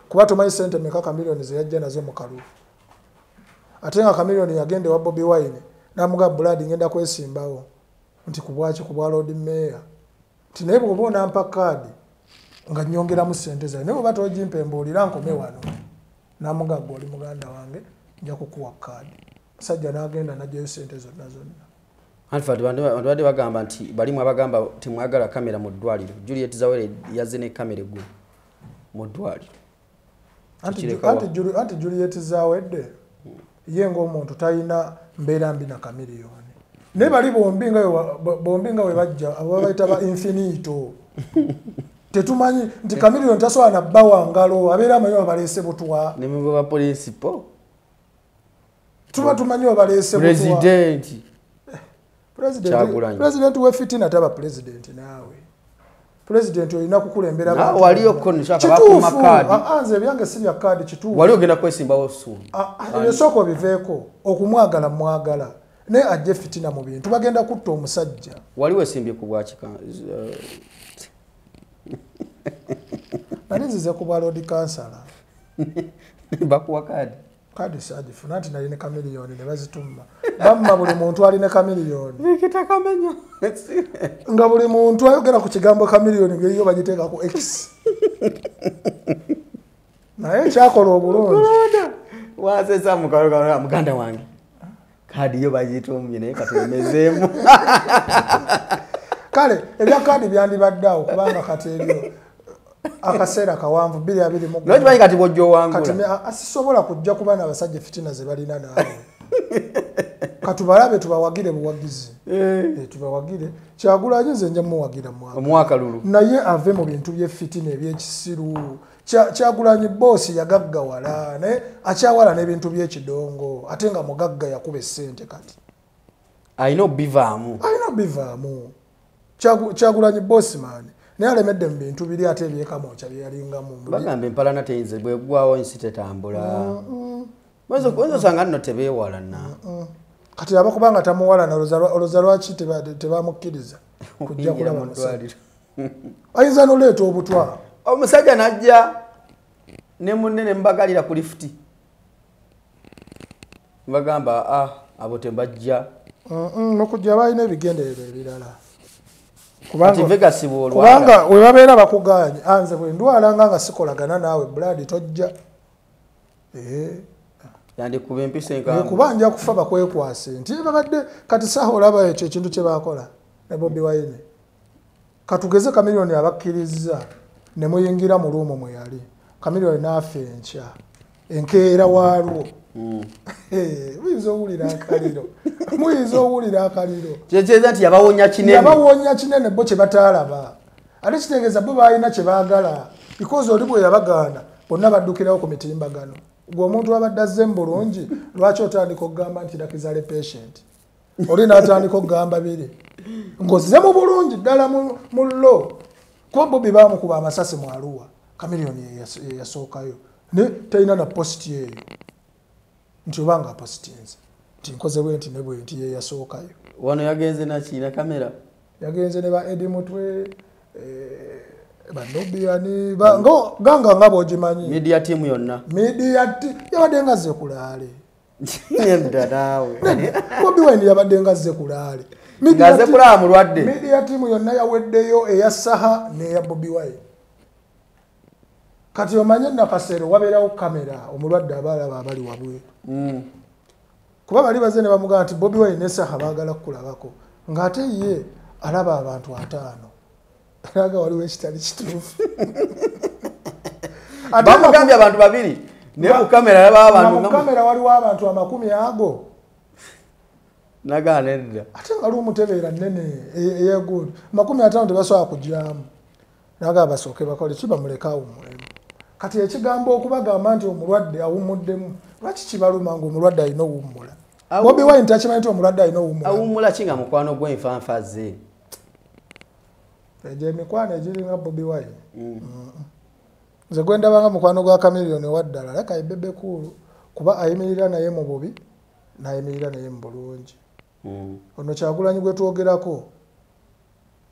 kuba tomanyi sente meka kamiliyoni ze yajja nazo mu kalulu ate nga kamiliyoni yagenda ewa Bobi Wine n'amugamba Brad ngenda kwesimbawo nti kubwaki kubwa Lord Mayor naye bw'oba onampa kaadi nga nnyongeramu ssente zayo naye bw'oba togimpa embuulira nkome wano n'amugamba oli muganda wange nja kukuwa kaadi musajja n'agenda n'ajjayo ssente zonna badde bagamba nti balimu abagamba temwagala kamera mu ddwaliro Juliet Zawere yazze ne kamera eggulu mu ddwaliro anti Juliet Zawedde ye ng'omuntu talina mbeera mbi na kamiliyoni naye bali bombi nga we bajja abo bayita ba infinito tetumanyi nti kamiliyoni tasobola nabba wangalo abeera amanyi wabaleese butwa nemugoba principal tuba tumanyi wabaleese butwa president we fitina taba president naawe president olina kukulembera abantu waliyo konshaka bakuma kaadi anze byange si bya kaadi kituufu waliyo genda kwesimbawo soon esoko biveeko okumwagala ne ajje fitina mu bintu bagenda kutta omusajja waliwo esimbye ku bwakika nali nzize ku bwa Lord Kansala bakuwa kaadi kadi sagifuna nti naline kamiliyoni ne bazituma bamma buli muntu aline kamiliyoni nikitakamenya nga buli muntu ayogera ku kigambo kamiliyoni ngeriyo bagiteeka ku x naye kyakola obulungi wasesa mukaloga muganda wange kadi yo bagitumye naye katemezeemu kale ebya kadi byandibaddeawo kubanga kati ebyo akaseera kawanvu 221 nokimanyi kati bwojjo wangula asisobola kujja kuba n'abasajja fitina ze balina naawe katubalabe tubawagire buwagizi tubawagire Kyagulanyi nze nja muwagira omwaka lulu naye ave mu bintu by'effitina ebyekisiru Kyagulanyi boosi yagaggawala naye akyawala n'ebintu by'ekidongo ate nga mugagga yakuba essente kati alina obbivaamu Kyagulanyi boosi maani naye alemedde mu bintu biri ate ebyekamookya byeyalingamu bagamba empalana teyinza bwegwawo ensi tetambula osanga nno tebeewalana kati abakubanga tamuwalana olowooza lwaki tebamukkiriza kujja kulaba musajja ayinza noleeta obutwa omusajja najja ne munne ne mubagalira ku lifuti bagamba abo tebajja nokujja balina ebigendererwa ebirala kubanga we babeera bakuganye anze bwe ndwalanga nga sikolagana naawe Brad tojja yandikuba empisa enkamu kuba nja kufa bakwekwase nti babadde kati saha olaba ekyo ekintu kye bakola ne Bobi Wine katugeze kamiliyoni abakkiriza ne muyingira mu luumu mwe yali kamiliyoni n'afa enkya enkeera waalwo muyinza owulira akaliro kyekyeza nti yabawonya kinene bo kye bataalaba ate kitegeeza bo baalina kye baagala because oli bwe yabagaana bonna baddukirawo ku mitimbagano gwe omuntu abadde azze bulungi lwaki otandika okugamba nti lakizale patient oli n'atandika okugamba biri ng'ozze mu bulungi ddala mu lo kuba Bobi baamukuba amasasi mu Arua kamiliyoni yasookayo ne talina na posti eyo nti obanga apositinze nti nkoze bwenti ne bwenti ye yasookayo wano yagenze nakiina kamera yagenze ne ba Edi Mutwe banobiani ganga nga bwogimanyi media team yonna yabadde nga zze kulaale nawe Bobi Wine yabadde nga zze kulaale ngaze kulaa mulwadde media team yonna yaweddeyo eya Saha n'eya Bobi Wine kati omanye nakaseero wabeerawo kamera omulwadde abalaba abali wabwe kuba bali baze ne bamugamba nti Bobi Wine ne Saha baagala kukulabako ng'ate ye alaba abantu 5 eraga waliwo ekitali kituufu bamugambye abantu 2 naye ku kamera yaba abantu mu kamera waliwo abantu 10 ago nagana edda ate nga lumutebeera nnene eyegudu 50 tebasobola kugyamu naga basooke bakole kiba muleka awummulemu kati ekigambo okubagamba nti omulwadde awummuddemu lwaki kibaluma nga omulwadde alina owummula Bobi Wine takimanyi nti omulwadde alina awummula kinga mukwano gw'enfanfa ze egyo emikwano egiringa Bobi Wine nze gwendabanga mukwano gwa kamiliyoni waddala laka ebebe kulu kuba ayimirira naye mu bubi nayimirira naye mu bulungi ono Kyagulanyi gwe twogerako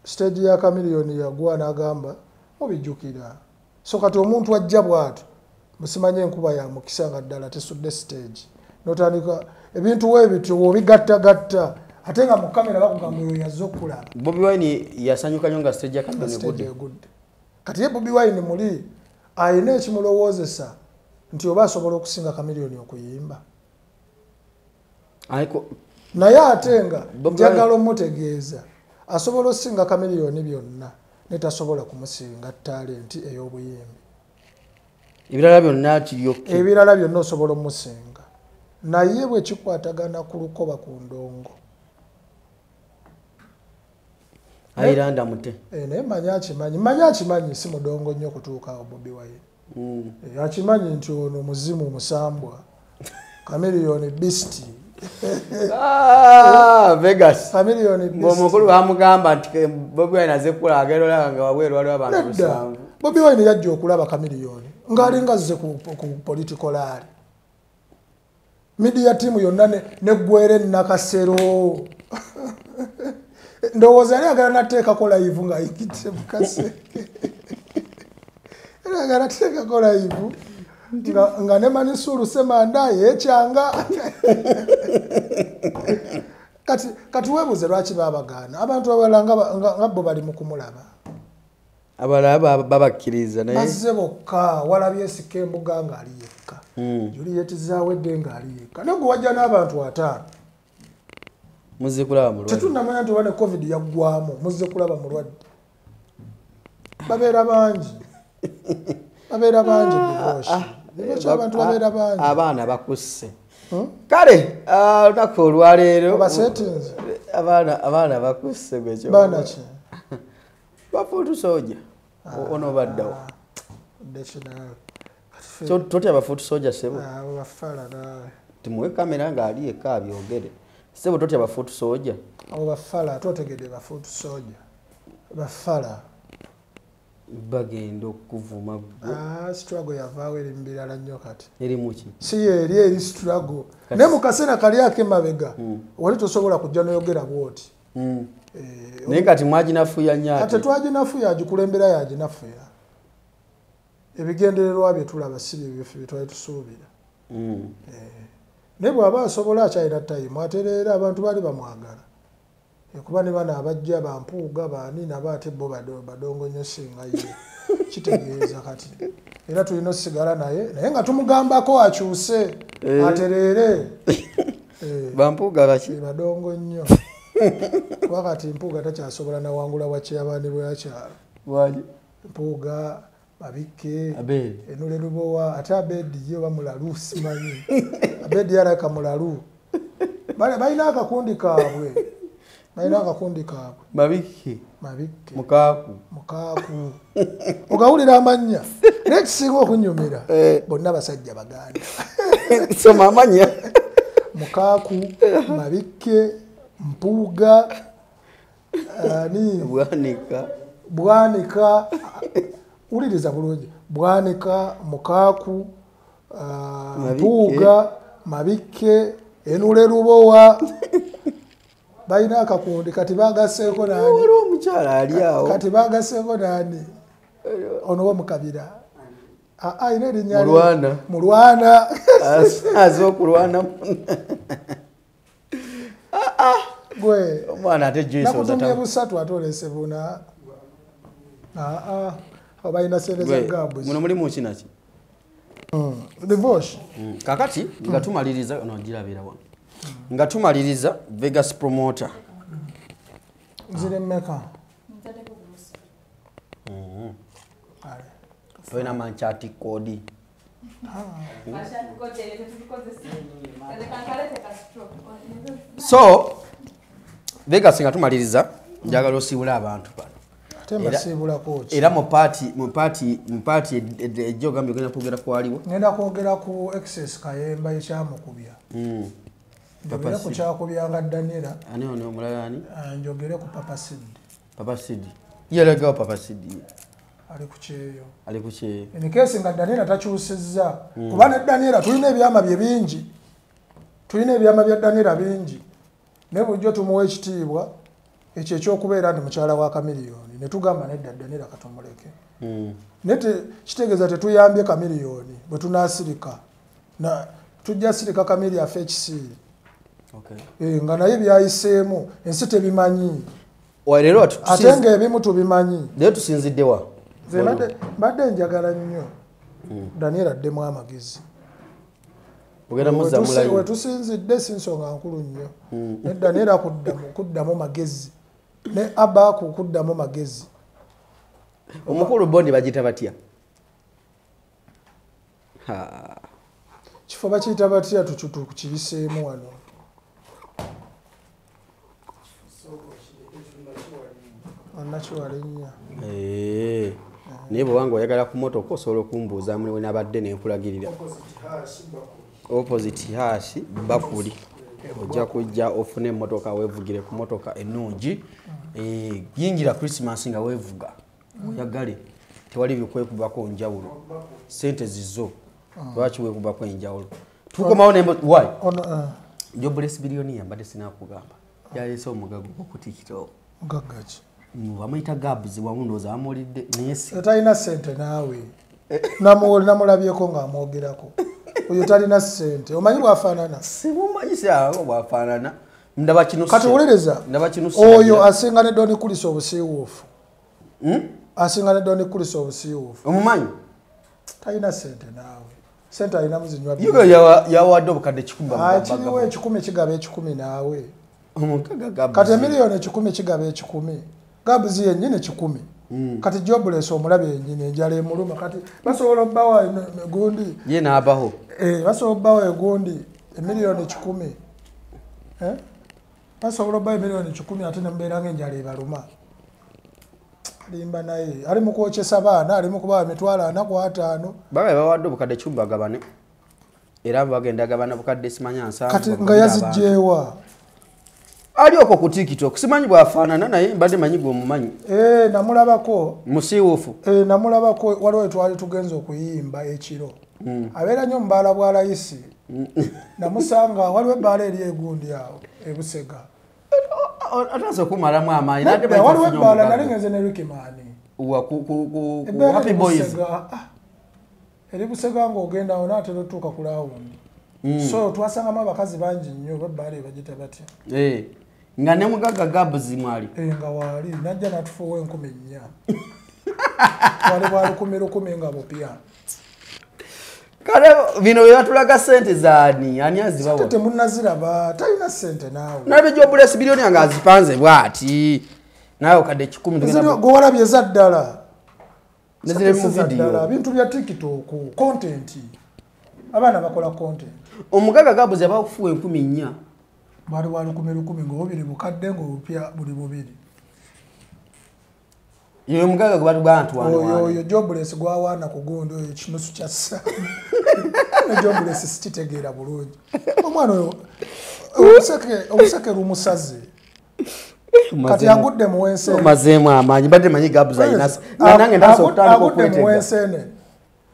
stage ya kamiliyoni yagwa n'agamba mubijjukira so kati omuntu ajja bw'atyo musimanye enkuba ya mukisa nga ddala tesudde stage notandika ebintu weebityo obigattagatta ate nga mu kamera bakugamba oyo yazze okulaba Bobi Wine yasanyuka nnyo nga stage ya kamiliyoni egudde kati ye Bobi Wine muli ayina ekimulowoozesa nti oba asobola okusinga kamiliyoni okuyimba naye ate nga njagala omutegeeza asobola okusinga kamiliyoni byonna netasobola kumusinga talenti ey'obuyimbi ebirala byonna osobola omusinga naye bwe kikwatagana ku lukoba ku ndongo ayiranda mute naye manyi akimanyi si mudongo nnyo okutuukawo Bobi Wine akimanyi nti ono muzimu musambwa kamiliyoni beast Vegas kamiliyoni beast ng'omukulu bamugamba nti Bobi Wine azze kula agerera nga wabweru waliwo abantu 7 Bobi Wine yajja okulaba kamiliyoni ng'alinga azze ku political rally media team yonna ne Gwere Nakasero ndowooza yali agala nateekako live ng'ayigidde mukase era agala nateekako live nga ne Manisuru Semanda yekyanga kati webuze lwaki babagaana abantu abalala nga bo bali mu kumulaba abalaba babakkiriza naye bazze bokka walabye Sika Embuga ng'ali yekka Juliet Zawedde ng'ali yekka naye gwe wajja n'abantu 5 muzze kulaba mulwadde tetunnamanya nti wane covid yaggwamu muzze kulaba mulwadde babeera bangi divoshi abantu babeera bangi abaana bakusse kale olunaku olwaleero abaana bakusse gwekyo baana ki bafuutu soja ono baddawo totya bafuutu soja sebo bafala nawe timuwe kamera ng'ali eka abyogere sebo totya bafuutu soja abo bafala totegedde bafuutu soja bafala bagenda okuvuma struggle yavaawo eri mbirala nnyo kati eri muki si eri struggle naye mu kaseera kali ak'emabega wali tosobola kujja noyogera bwoti naye kati mwaginafuya nnyo ate twaginafuya agikulembera yaginafuya ebigendererwa bye tulaba si byebyaffe bye twali tusuubira naye bw'aba asobola akyalina tayimu ate era abantu baali bamwagala kuba ne bana abajja bampuuga baani nabo ate bo badongo nnyo singa ye kitegeeza kati era tulina osigala naye nga tumugambako akyuse atereere bampuuga baki badongo nnyo kuba kati mpuuga takyasobola nawangula wakyeyabandi bwakyalo mpuuga Mabikke Enule Lubowa ate Abedi ye bamulalu simanyi Abedi yaraka mulalu balina akakundi kaabwe Mabikke Mukaaku ogawulira amanya nekisinga okunyumira bonna basajja baganda soma amanya Mukaaku Mabikke Mpuuga Bwanika uliriza bulungi Bwanika Mukaaku Mpuuga Mabikke Enule Lubowa balina akakundi kati bagaseeko nani omukyala ali awo kati bagaseeko nani ono wo Mukabira ina erinnya Mulwana az'okulwana gwe omwana ate nakutumye busatu ate olese buna obalina sente za gabu muno mulimu kinaki divorce kakati nga tumaliriza nogirabira wano nga tumaliriza Vegas promoter zile mmeka toina manchati kodi so Vegas nga tumaliriza njagala osiibula abantu bano era mu party ejjo gambye ogenda kwogera kwaliwo ngenda kwogera ku excess Kayemba ekyamukubya njogere ku kyakubyanga Daniela ani ono omulala ani njogere ku Papa Sid yelegawo Papa Sid ali ku kyeyo in case nga Daniela takyusizza kuba ne Daniela tulina ebyama bye bingi tulina ebyama bya Daniela bingi ne bujjo tumuwa ekitiibwa ekyo ekyokubeera ndi mukyala wa Kamiliyoni ne tugamba nedda Daniela katumuleke nete kitegeeza tetuyambye Kamiliyoni bwe tunaasirika tujja sirika Kamili affe ekisiiri nga naye byayiseemu ensi tebimanyi ate ng'ebimu tubimanyi naye tusinziddewa mbadde njagala nnyo Daniela addemu amagezi we tusinzidde si nsonga nkulu nnyo ne Daniela kuddamu magezi ne Abaku kuddamu magezi omukulu bondi bagita batya kifo bakiyita batya tukibiseemu wano anakiwalennya naye bwewanga oyagala ku motoka osobola okumbuuza muliwe nabadde nenkulagirira opposite hash bakuli ojja kujja ofune emmotoka weevugire ku motoka ennungi yingira Christmas nga weevuga oyagale tewali bikwekubako njawulo sente zizo lwaki weekubako enjawulo tukomawo why Jobless billionaire mbadde sinakugamba yaleese omugago okutikirawo mugagaki bamuyita gabuzi wamu ndowooza bamulidde naye talina sente naawe namulabyeko ng'amwogerako oyo talina ssente omanyi bw'afaanana sibumanyi siawo bw'afaanana ndaba kino kati wuliriza oyo asinga ne Doni Kulisa obusiiwuufu asinga ne Doni Kulisa obusiiwuufu omumanyi talina ssente naawe ssente alina muzinywa yugo yawadde obukadde 10 kiriwo 10 kigaba 10 naawe omukaga kati miliyoni 10 kigaba 10 Gabuzi yennyini 10 kati Jobless omulabe yennyini enjala emuluma kati basobola obbawa gundi ye n'abaho basobola obbawa egundi emiliyoni 10 basobola obbawa emiliyoni 10 ate nembeera ng'enjala ebaluma alimba naye ali mu kwokyesa baana ali mu kubawa emitwalo 45 babaye bawadde obukadde 10 bagabane era bagenda gabana bukadde simanya nsanvu kati nga yazijjeewa ali okwo ku TikTok simanyi bw'afaanana naye mbadde manyi gwe omumanyi namulabako musiiwuufu namulabako waliwo twali tugenza okuyimba ekiro abeera nnyo mubaala bwa layisi namusanga waliwo ebbaala eri egundi awo ebusega ataze okumalamu amaanyi waliwo ebbaala nali ngenze ne Rikimaani Happy Boys eri busega ng'ogenda awo naatera otuuka ku laawundi so twasangamu abakazi bangi nnyo babbaala ebagita batya nga ne mugaga Gabuzi mwali nga waali najja natufuwa 10,400 wali bwa 10,000 nga bupya kale bino bye batulaga ssente zaani ani azibawa temunnaziraba talina ssente naawe nabe Jobless biliyoni nga azipanze bw'ati nawe okadde 10 gwe walabye ezaddala nezire mu video bintu bya TikTok content abaana bakola content omugaga Gabuzi abakufuwa 10,400 bali wali 10,000 ng'obubiri bukadde ng'obupya buli bubiri yewe mugaga gwe bantu oyo Jobless gwawaana ku gundi oyo kinusu kya ssa ne Jobless sikitegeera bulungi omwana oyo obuseke lumusaze kati agudde mu wensene mazeemu amaanyi badde manyi Gabuzi ayinasa nange ndaso okutandika okwetega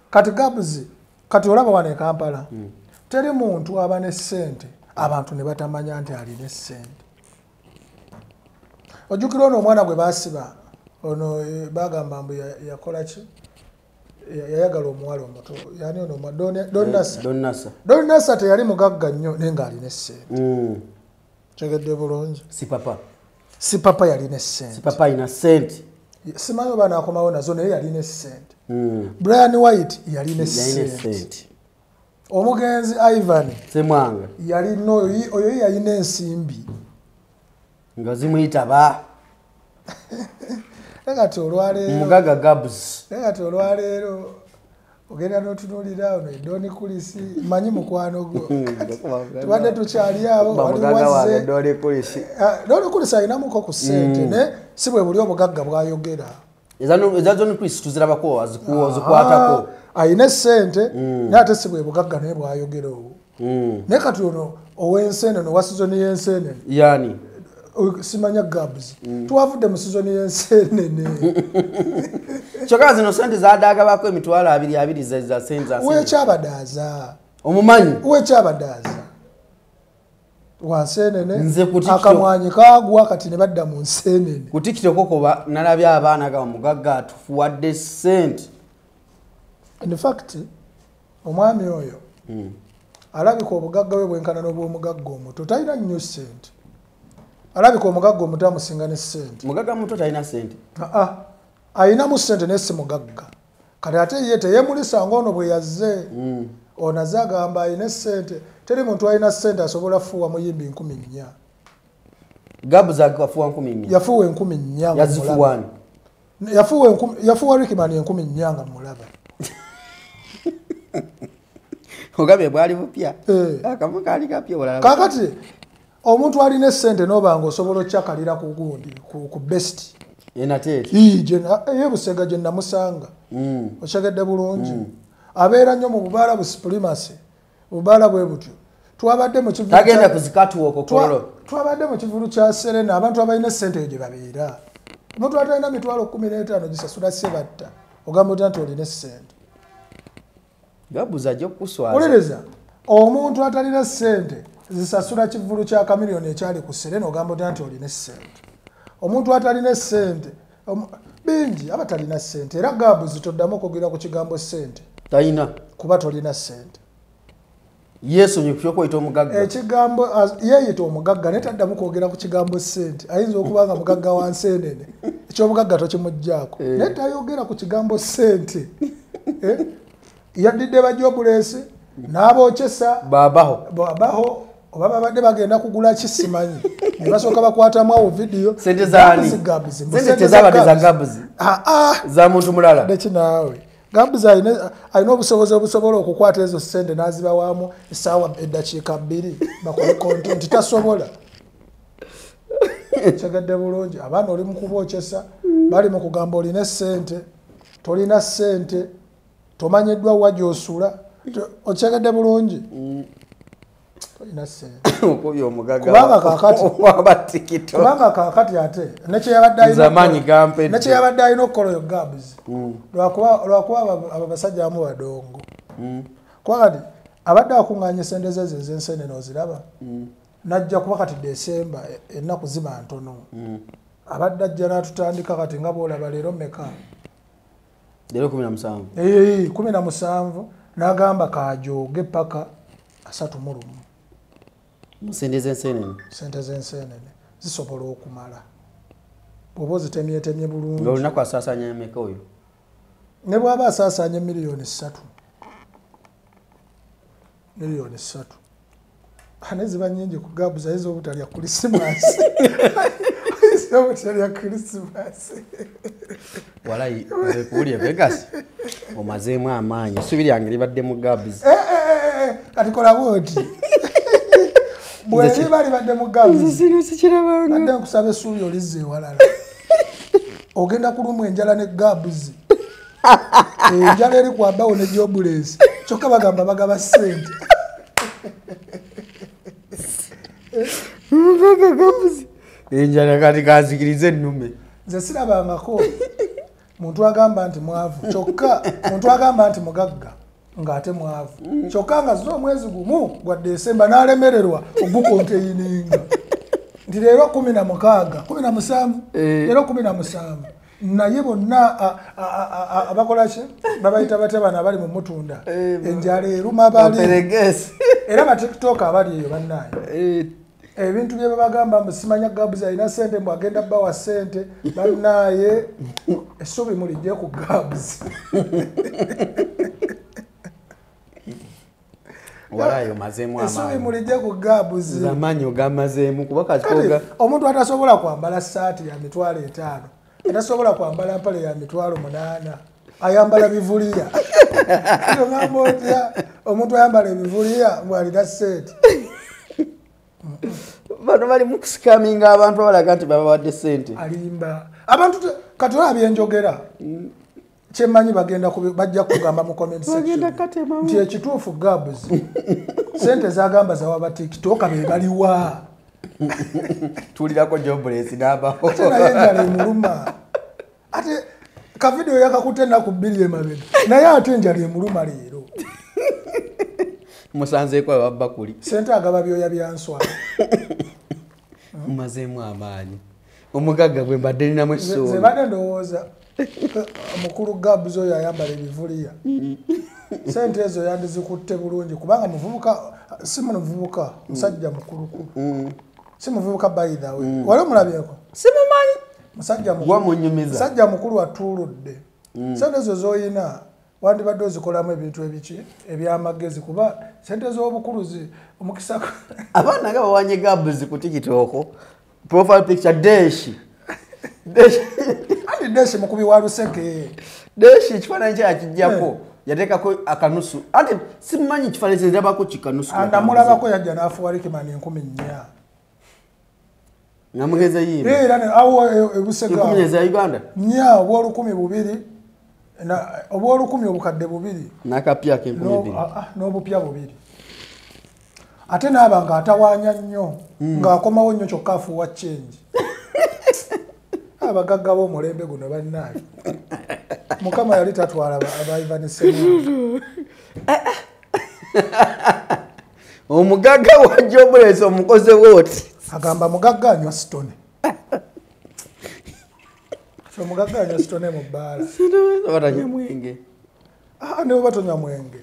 kati Gabuzi kati olaba wano e Kampala teri muntu aba ne ssente abantu ne batamanya nti alina essente ojjukira ono omwana gwe baasiba ono bagamba mbu yakola ki yayagala omuwala omuto yani ono Don Nasa teyali mugagga nnyo naye ng'alina essente tegedde bulungi si papa yalina essente simanyi oba naakomawo nazo naye yalina essente Brian White yalina essente omugenzi Ivan semwanga yalina oyo yalina ensimbi nga zimuyitaba kati olwaleero mugaga Gabuzi kati olwaleero ogenda n'otunuulira ono Doni Kulisa manyi mukwano gwo tubadde tukyali awo waliwazze Doni Kulisa alinamuko ku ssente ne si bwe buli obugagga bwayogera eza Doni Kulisa tuzirabako zikwatako alina essente naye ate si bwe bugagga naye bwayogera obwo naye kati ono ow'enseenene owa sizoni y'enseenene yani simanya Gabuzi twavudde mu sizoni y'enseenene kyokka zino sente zadagabako emitwalo 2 za sente za wekyabadaaza omumanyi wekyabadaaza wanseenene akamwanyi kagwa kati ne badda mu nseenene ku TikTok koba nalabye abaana ga mugagga atufuwadde sente in fact omwami oyo alabika obugagga bwe bwenkana n'obw'omugagga omuto talina nnyo ssente alabika omugagga omuto amusinga ne ssente mugagga muto talina ssente ayinamu ssente naye si mugagga kati ate ye teyemulisa ng'ono bwe yazze ono azze agamba ayina ssente teri muntu alina ssente asobola fuuwa muyimbi 10,400 Gabuzi agafuwa 10,400 yafuuwa 10,400 yazifuwani yafuuwa Rikimaani 10,400 nga mulaba ogabe bwali bupya akamu kali kapya wala kakati omuntu alina essente n'obanga osobola okyakalira ku gundi ku best Busega gye namusanga okyagedde bulungi abeera nnyo mu bubaala bu supremacy bubaala bwe butyo twabadde mu kivulu kya Serena abantu abalina essente gye babeera omuntu atalina mitwalo 15 gisasula sebatta ogamba nti olina essente Gabuzi ajja kukuswaza oleleza omuntu atalina ssente zisasula kivulu kya kamiliyoni ekyali ku Serena ogamba nti olina essente omuntu atalina essente bingi abatalina ssente era gabuzi toddamu okwogera ku kigambo ssente talina kuba tolina ssente yesu nyokuyokoyita omugagga ekigambo yeeyita omugagga naye taddamu kwogera ku kigambo ssente ayinza okuba nga mugagga wa nseenene ekyobugagga tokimugjaako naye tayogera ku kigambo ssente yaddidde bajobulesi n'abookesa babaho oba babadde bagenda kugula kisimanyi ne basooka bakwatamu awo vidiyo sente zaani sente tezabadde za gabuzi za muntu mulala nekinaawe gabuzi alina obusobozi obusobola okukwata ezo sente n'azibawaamu essaawa eddakiika 2 bakole kontenti tasobola kyegadde bulungi abaana oli mu kubookesa bali mu kugamba olina essente tolina ssente tomanyiddwa wa gy'osula okyegadde bulungi tolina ssente kubanga kaakati ate nekyeyabadde alina okukola oyo gabuzi lwakuba abo basajja amu badongo kuba kati abadde akuŋŋaanya sente ze ez'ensenene oziraba najja kuba kati Desemba ennaku ziba ntono abadde ajja n'atutandika kati nga bw'olaba leero meka leero 17 17 n'agamba kajooge paka 31 sente z'ensenene zisobola okumala bw'oba ozitemyetemye bulungi olunaku asaasaanya meka oyo ne bw'aba asaasaanya miliyoni 3 ane ziba nyingi ku gabuzi ayinza obutalya Krisimasi walayi kuwulya Vegas omazeemu amaanyi essubi lyange libadde mu gabuzi kati kola bwoti bweliba libadde mu gabuzi adde nkusaba essuubi olizza ewalala ogenda kulumwa enjala ne gabuzi enjala eri kwabawo ne jobulesi kyokka bagamba bagaba ssente gabuzi enjala kati kanzikirize ennume nze sirabangako muntu agamba nti mwavu kyokka muntu agamba nti mugagga ng'ate mwavu kyokka nga zina omwezi gumu gwa Desemba n'alemererwa ogukonteyininga nti leero 17 leero 17 naye bonna abakolaki babayita batya bano abali mu mutunda enjala eruma bali era batiktok abali eyo bannaye ebintu bye babagamba musimanya gabuzi alina ssente mbu agenda bawa ssente bannaye essubi mulijje ku gabuzi walayo mazeemu amaanyi essubi mulijje ku gabuzi zamaanyi ogamazeemu kuba kakikoga omuntu atasobola kwambala ssaati ya mitwalo 5 atasobola kwambala mpale ya mitwalo 8 ayambala bivuliya ngamba otya omuntu ayambala ebivuliya bwalina ssente bano bali mu kusikaminga abantu abalaga nti babawadde ssente alimba abantu kati olaba byenjogera kyemmanyi bajja kugamba mu comment section nti ekituufu gabuzi ssente zagamba zawa ba tiktok be baliwa tuulirako jobulesi n'abaho ate naye enjala emuluma ate kavidiyo yakakutte ennaku 2 emabega naye ate enjala emuluma leero musanzeeko ewabba kuli ssente agaba byoya byanswa mumazeemu amaanyi omugagga gwe mbadde ninamu essuubi zebadde ndowooza mukulu gabuzi oyo ayambala ebivuliya ssente ezo yandizikutte bulungi kubanga muvubuka si muvubuka musajja mukulukulu si muvubuka by the way wali omulabyeko simumanyi musajja mukulu atuuludde ssente ezo z'oyina wandibadde ozikolamu ebintu ebiki ebyamagezi kuba ssente z'obukuluzi omukisa abaana nga bawanye gabuzi ku tikitoko profile picture deshi andi deshi mukubi wa luseke deshi ekifaananyi kye yakijjako yateekako akanusu ate simanyi ekifaananyi kyerabako kikanusu andamulabako yajja n'afuwalikimani 10,000 namugeza yimba era awo ebusega 10,000 za Uganda nya obw'olukumi obukadde 2 nakapya ke 2 n'obupya 2 ate naaba nga atawaanya nnyo ng'akomawo nnyo kyokka afuuwa change abagagga b'omulembe guno bannaali mukama yali tatwala abaivanisemu omugagga wa jobulesi omukoze wooti agamba mugagga anywa stone Omugagga anywa sitone mu bbaala. Batanywa mwenge. Ne bwe batonywa mwenge.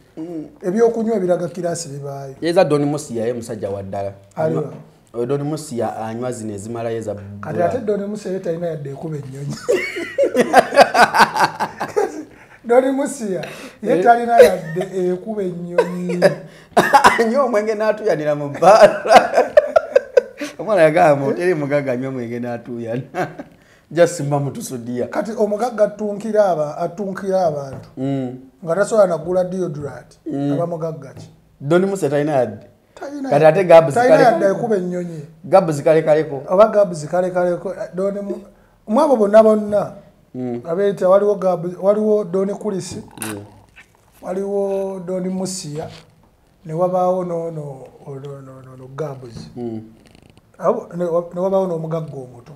Ebyokunywa ebiraga kiraasi bibaayo. Yeza Don Musia ye musajja wa ddala. Don Musia anywa zino ezimala yeza. Kati ate Don Musia ye talina yadde ekuba ennyonyi. Don Musia ye talina yadde ekuba ennyonyi. Anywa omwenge n'atuyanira mu bbaala. Omwana yagamba teri mugagga anywa mwenge n'atuuyana. Jasimba mutusudia. Kati omugagga atunkira abantu. Nga tasobola nagula deodorant. Aba mugagga ki? Don Musia talina yadde. Kati ate Gabs talina yadde ekuba ennyonyi. Gabs kalekaleko. Oba Gabs kalekaleko. Mwabo bonna abeeta waliwo Don Kulisi. Waliwo Don Musia. Ne wabaawo no Gabs. Ne wabaawo n'omugagga omuto.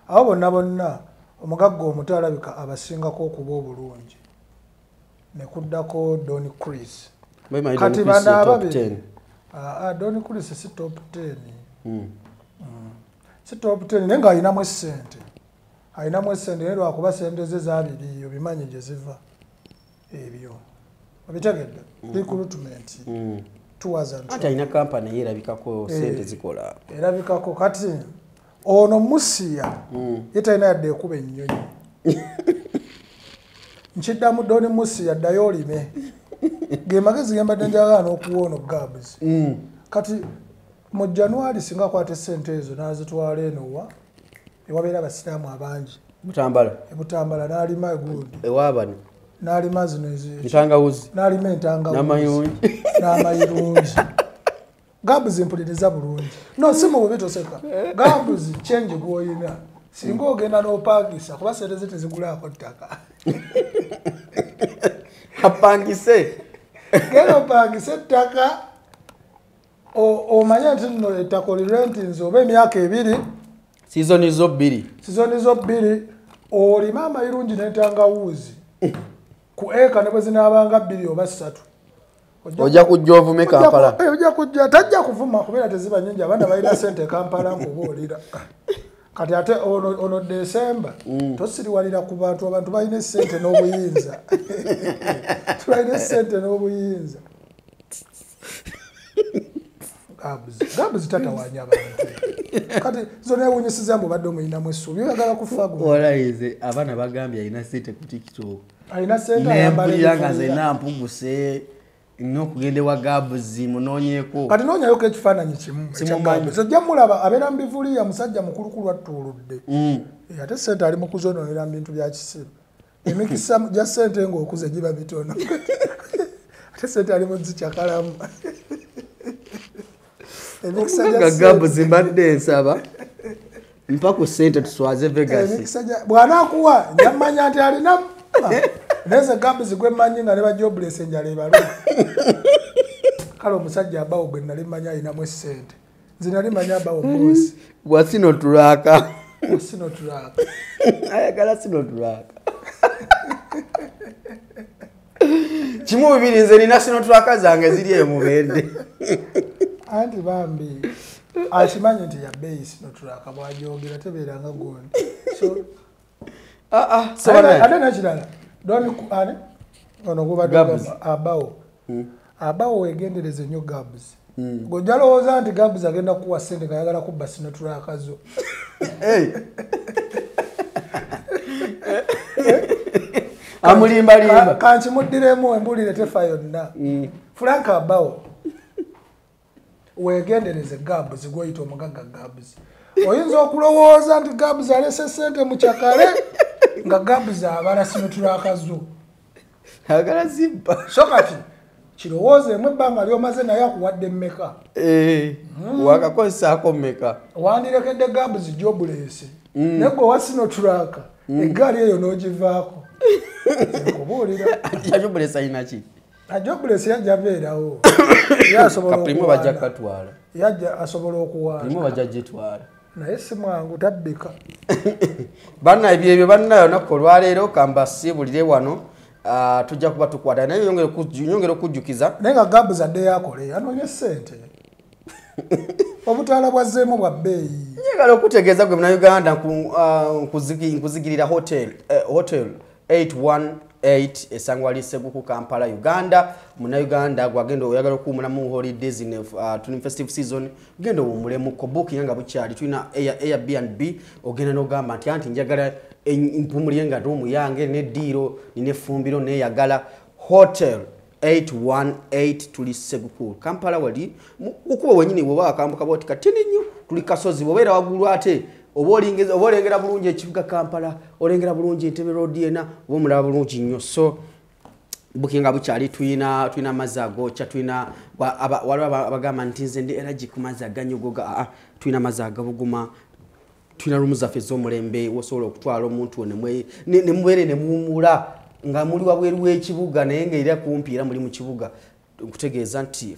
Abo bonna omugagga omuto alabika abasingako okuba obulungi. Ne kuddako Don Chris. Kati bana ababiri. Don Chris si top 10. Si top 10 naye nga alinamu essente. Alinamu essente naye lwakuba sente ze zaabiriyo bimanyi gye ziva. Ebyo. Obitegedde? Recruitment. Ate alina kampani yerabikako sente zikola. Erabikako kati ono Musia ye talina yadde ekuba ennyonyi. Nkiddamu Don Musia ddayo olime. Ge magezi gembadde njagala n'okuwa ono Gabs. Kati mu January singa akwata essente ezo n'azitwala eno ewabeera abasiraamu abangi. Butambala n'alima egundi. Ewaabani. N'alima zino entangawuzi. N'alima entangawuzi. N'amayirungi. Gabs mpuliriza bulungi. No simu bwe bitoseka. Gabs change gwoyina. Singa ogenda n'opangisa kuba sente ze tezigulaako ttaka. Apangise. Genda opangise ttaka. Omanya nti nno ettaka olirenti nze oba emyaka 2. Sizoni zo 2. Olima amayirungi n'entangawuzi. Ku eka ne bwe zinaabanga 2 oba 3. Ojja kujja ovume Kampala. Ojja kujja tajja kuvuma kubeera teziba nnyingi abaana balina sente Kampala nkubuulira. Kati ate ono December tosiriwalira ku abantu balina sente n'obuyinza. Tulina sente n'obuyinza. Gabs tatawanya abantu. Kati zona ewunyisiza mbu badde omuyinamu essuubi oyagala kufa gwo. Olayize abaana bagambye alina sente ku TikTok. Alina sente ayambala nga zena mpuguse n'okugenda wa Gabs munoonyeeko. Kati noonyayoko ekifaananyi kimu. Ojja mulaba abeera mu bivuliya musajja mukulukulu attuuludde. Ate sente ali mu kuzonoonera mu bintu bya kisiru. Emikisa gya sente ng'okuze giba mitono. Ate sente ali mu zikyakalamu. Emikisa Gabs mbadde nsaba mpa ku sente tuswaze Vegas. Bw'anaakuwa nyamanya nti alinamu. Neze Gabs gwe manyi nga ne ba jobless enjala ebaluma. Kale omusajja abawo gwe nali manya alinamu essente. Nze nali manya abawo bosi. Bwasino tulaka. Ayagala sino tulaka. Kimu bibiri nze nina sino tulaka zange ziri eyo mubende. Anti bambi akimanyi nti ya base sino tulaka bw'ajogera tebeeranga gondi. So ate nakirala ono gubadde abawo. Abawo wegendereze nnyo Gabs. Gojja lowooza nti Gabs agenda kuwa ssente ng'ayagala kubba sino tulaka zo. Amulimbalimba. Kankimuddiremu embulire tefa yonna. Frank abawo. Wegendereze Gabs gw'oyita omugagga Gabs. Oyinza okulowooza nti Gabs alese ssente mu kyakale nga Gabs abala sino tulaka zo. Agala zibba. So kati kirowoozeemu ebbanga ly'omaze naye akuwadde mmeka. Wakakozesaako mmeka. Wandirekedde Gabs jobless. Naye gwe owa sino tulaka eggaali eyo n'ogivaako. Nkubuulira. Jobless alina ki? Jobless yajja beerawo. Kaprimo bajja katwala. Yajja asobola okuwaala. Kaprimo bajja gitwala. Naye si mwangu tabbika. Banna ebyo bannayo nakko olwaleero kamba siibulire wano. Tujja kuba tukwata naye nyongera okujjukiza. Naye nga Gabs adde yakole anoonye ssente. Obutaala bwazzeemu bwa bbeeyi. njagala okutegeeza gwe Munnayuganda nkuzigirira hotel 818 esangwa lise ku Kampala Uganda. Munnayuganda gwagenda oyagala okuwumulamu holidays in tuni festive season genda omulemu ko booking nga bukyali tulina Airbnb ogenda n'ogamba nti anti njagala empumuli nga room yange ne diro ne fumbiro ne yagala hotel 818 tuli Segukulu Kampala wali ukuba wenyini bwe bakambuka boti katini nnyo tuli kasozi bobeera wagulu ate obolengera bulungi ekibuga Kampala olengera bulungi Entebbe Road yena omulaba bulungi nnyo so bukinga bukyali tuyina mazago cha tuyina waliwo abagamba nti nze ndi energy ku mazaga nyogoga tuyina mazaga buguma tuyina rumu zaffe z'omulembe wosobola okutwala omuntu ne mubeere ne muwumula nga muli wabweru w'ekibuga naye ng'era kumpi era muli mu kibuga okutegeeza nti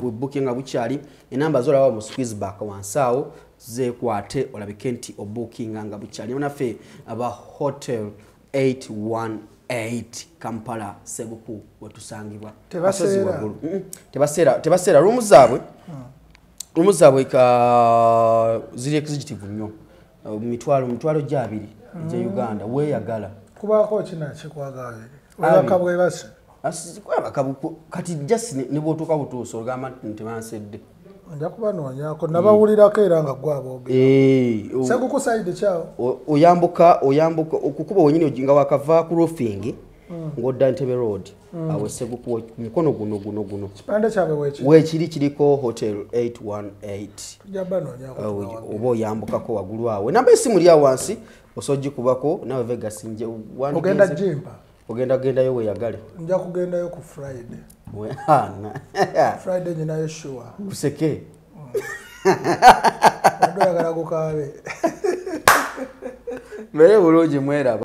booking bukyali enamba z'olaba mu squeeze back wansaawo zeekwate olabike nti obooking nga bukyali naffe aba hotel 818 Kampala Segukulu wetusangibwa tebaseera rumu zaabwe ka ziri executive nnyo mitwalo gyabiri gye Uganda weeyagala kubako kinakikwagala olakabwe base kati just ne bwotuuka butuuso ogamba nti bansedde nja kubanonyako nabawulirako era nga gwabooge Segukulu kyawo oyambuka okukuba wenyini nga wakava ku roofing ng'odda Entebbe Road awo Segukulu mukono guno kipande kyabwe weekiri kiriko hotel 818 oba oyambukako waggulu awo enamba esimu lya wansi osogikubako nawe Vegas nje ogenda jimpa gendayo weyagale nja kugendayo ku Friday Friday nyinayo sure useke ndoyagala kukabe mere bulungi mwera